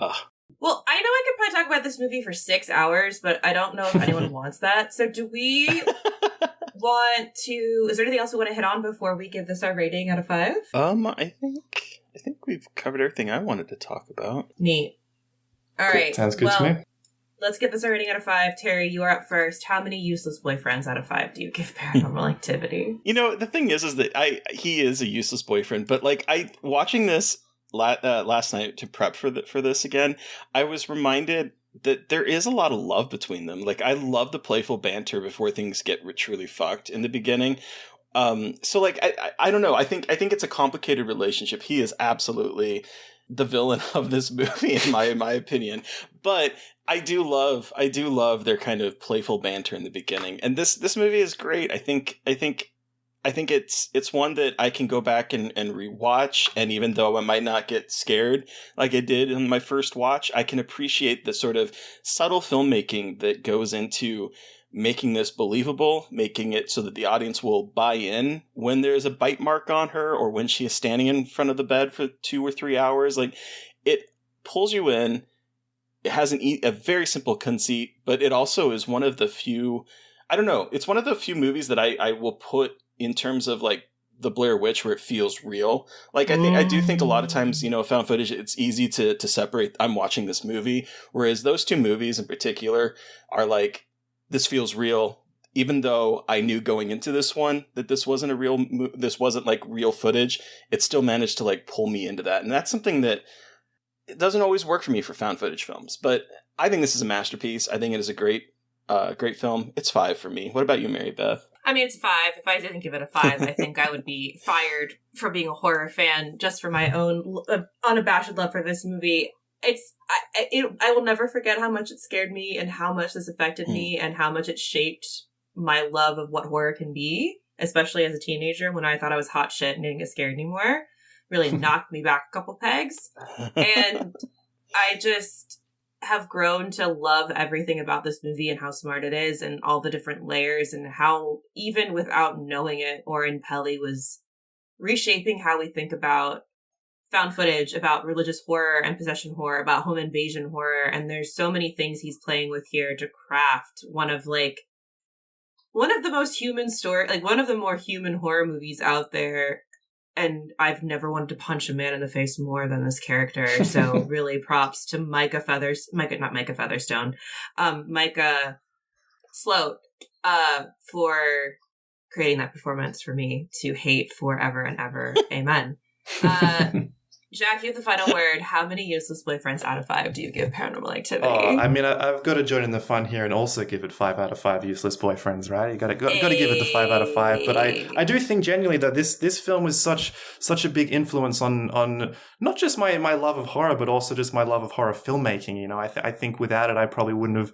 Well, I know I could probably talk about this movie for 6 hours, but I don't know if anyone wants that. So do we is there anything else we want to hit on before we give this our rating out of 5? I think we've covered everything I wanted to talk about. Neat. All right. Sounds good to me. Let's give this a rating out of 5. Terry, you are up first. How many useless boyfriends out of 5 do you give Paranormal Activity? The thing is that he is a useless boyfriend, but watching this last night to prep for this again, I was reminded that there is a lot of love between them. I love the playful banter before things get truly fucked in the beginning. I don't know. I think it's a complicated relationship. He is absolutely the villain of this movie in my opinion. But I do love their kind of playful banter in the beginning. And this movie is great. I think it's one that I can go back and rewatch, and even though I might not get scared like I did in my first watch, I can appreciate the sort of subtle filmmaking that goes into making this believable, making it so that the audience will buy in when there's a bite mark on her or when she is standing in front of the bed for 2 or 3 hours. It pulls you in. It has a very simple conceit, but it also is one of the few, it's one of the few movies that I will put in terms of the Blair Witch where it feels real. I do think a lot of times, found footage, it's easy to separate. I'm watching this movie, whereas those two movies in particular are this feels real. Even though I knew going into this one that this wasn't real footage, it still managed to pull me into that. And that's something that it doesn't always work for me for found footage films, but I think this is a masterpiece. I think it is a great film. It's 5 for me. What about you, Mary Beth? I mean, it's 5. If I didn't give it a 5, I think I would be fired for being a horror fan just for my own unabashed love for this movie. I will never forget how much it scared me and how much this affected me and how much it shaped my love of what horror can be, especially as a teenager when I thought I was hot shit and didn't get scared anymore. Really knocked me back a couple pegs. And I just have grown to love everything about this movie and how smart it is and all the different layers and how, even without knowing it, Oren Peli was reshaping how we think about found footage, about religious horror and possession horror, about home invasion horror. And there's so many things he's playing with here to craft one of the most human one of the more human horror movies out there. And I've never wanted to punch a man in the face more than this character. So really props to Micah Sloat, for creating that performance for me to hate forever and ever. Amen. Jack, you have the final word. How many useless boyfriends out of 5 do you give Paranormal Activity? I mean, I've got to join in the fun here and also give it 5 out of 5 useless boyfriends, right? You got to give it the 5 out of 5. But I do think genuinely that this film was such a big influence on not just my love of horror, but also just my love of horror filmmaking. I think without it, I probably wouldn't have.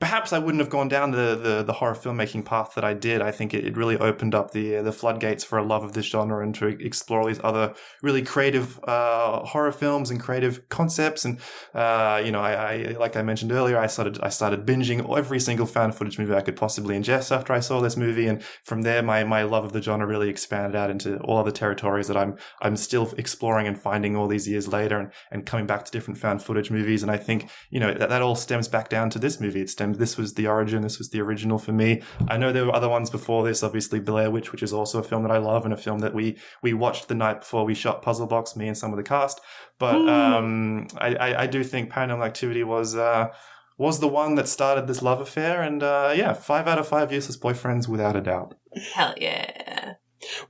Perhaps I wouldn't have gone down the horror filmmaking path that I did. I think it really opened up the floodgates for a love of this genre and to explore these other really creative horror films and creative concepts. And I like I mentioned earlier, I started binging every single found footage movie I could possibly ingest after I saw this movie, and from there my love of the genre really expanded out into all other territories that I'm still exploring and finding all these years later, and coming back to different found footage movies. And I think that all stems back down to this movie. This was the origin. This was the original for me. I know there were other ones before this, obviously Blair Witch, which is also a film that I love and a film that we watched the night before we shot Puzzle Box, me and some of the cast. But I do think Paranormal Activity was the one that started this love affair. And 5 out of 5 useless boyfriends without a doubt. Hell yeah.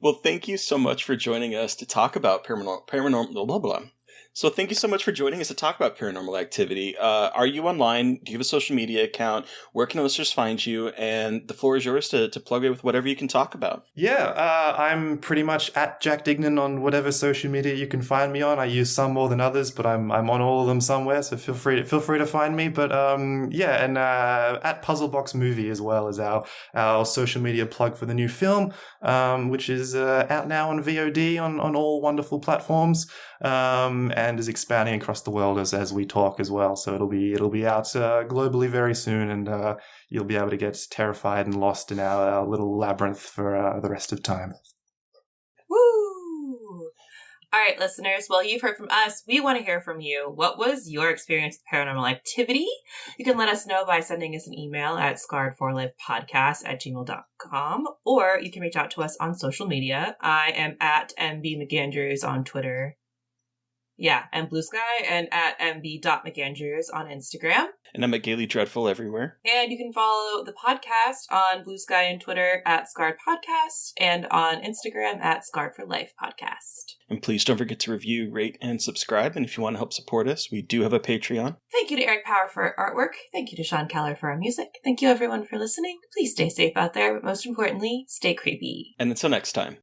Well, thank you so much for joining us to talk about paranormal blah, blah, blah. So thank you so much for joining us to talk about Paranormal Activity. Are you online? Do you have a social media account? Where can listeners find you? And the floor is yours to plug it with whatever you can talk about. Yeah, I'm pretty much at Jack Dignan on whatever social media you can find me on. I use some more than others, but I'm on all of them somewhere, so feel free to find me. But yeah, and at Puzzlebox Movie as well as our social media plug for the new film, which is out now on VOD on all wonderful platforms. And is expanding across the world as we talk as well. So it'll be out globally very soon, and you'll be able to get terrified and lost in our little labyrinth for the rest of time. Woo! All right, listeners. Well, you've heard from us. We want to hear from you. What was your experience with Paranormal Activity? You can let us know by sending us an email at scarredforlifepodcast@gmail.com, or you can reach out to us on social media. I am at MB McAndrews on Twitter. Yeah, and Blue Sky, and at mb.mcandrews on Instagram. And I'm at Gaily Dreadful everywhere. And you can follow the podcast on Blue Sky and Twitter at Scarred Podcast, and on Instagram at Scarred for Life Podcast. And please don't forget to review, rate, and subscribe. And if you want to help support us, we do have a Patreon. Thank you to Eric Power for our artwork. Thank you to Sean Keller for our music. Thank you everyone for listening. Please stay safe out there, but most importantly, stay creepy. And until next time.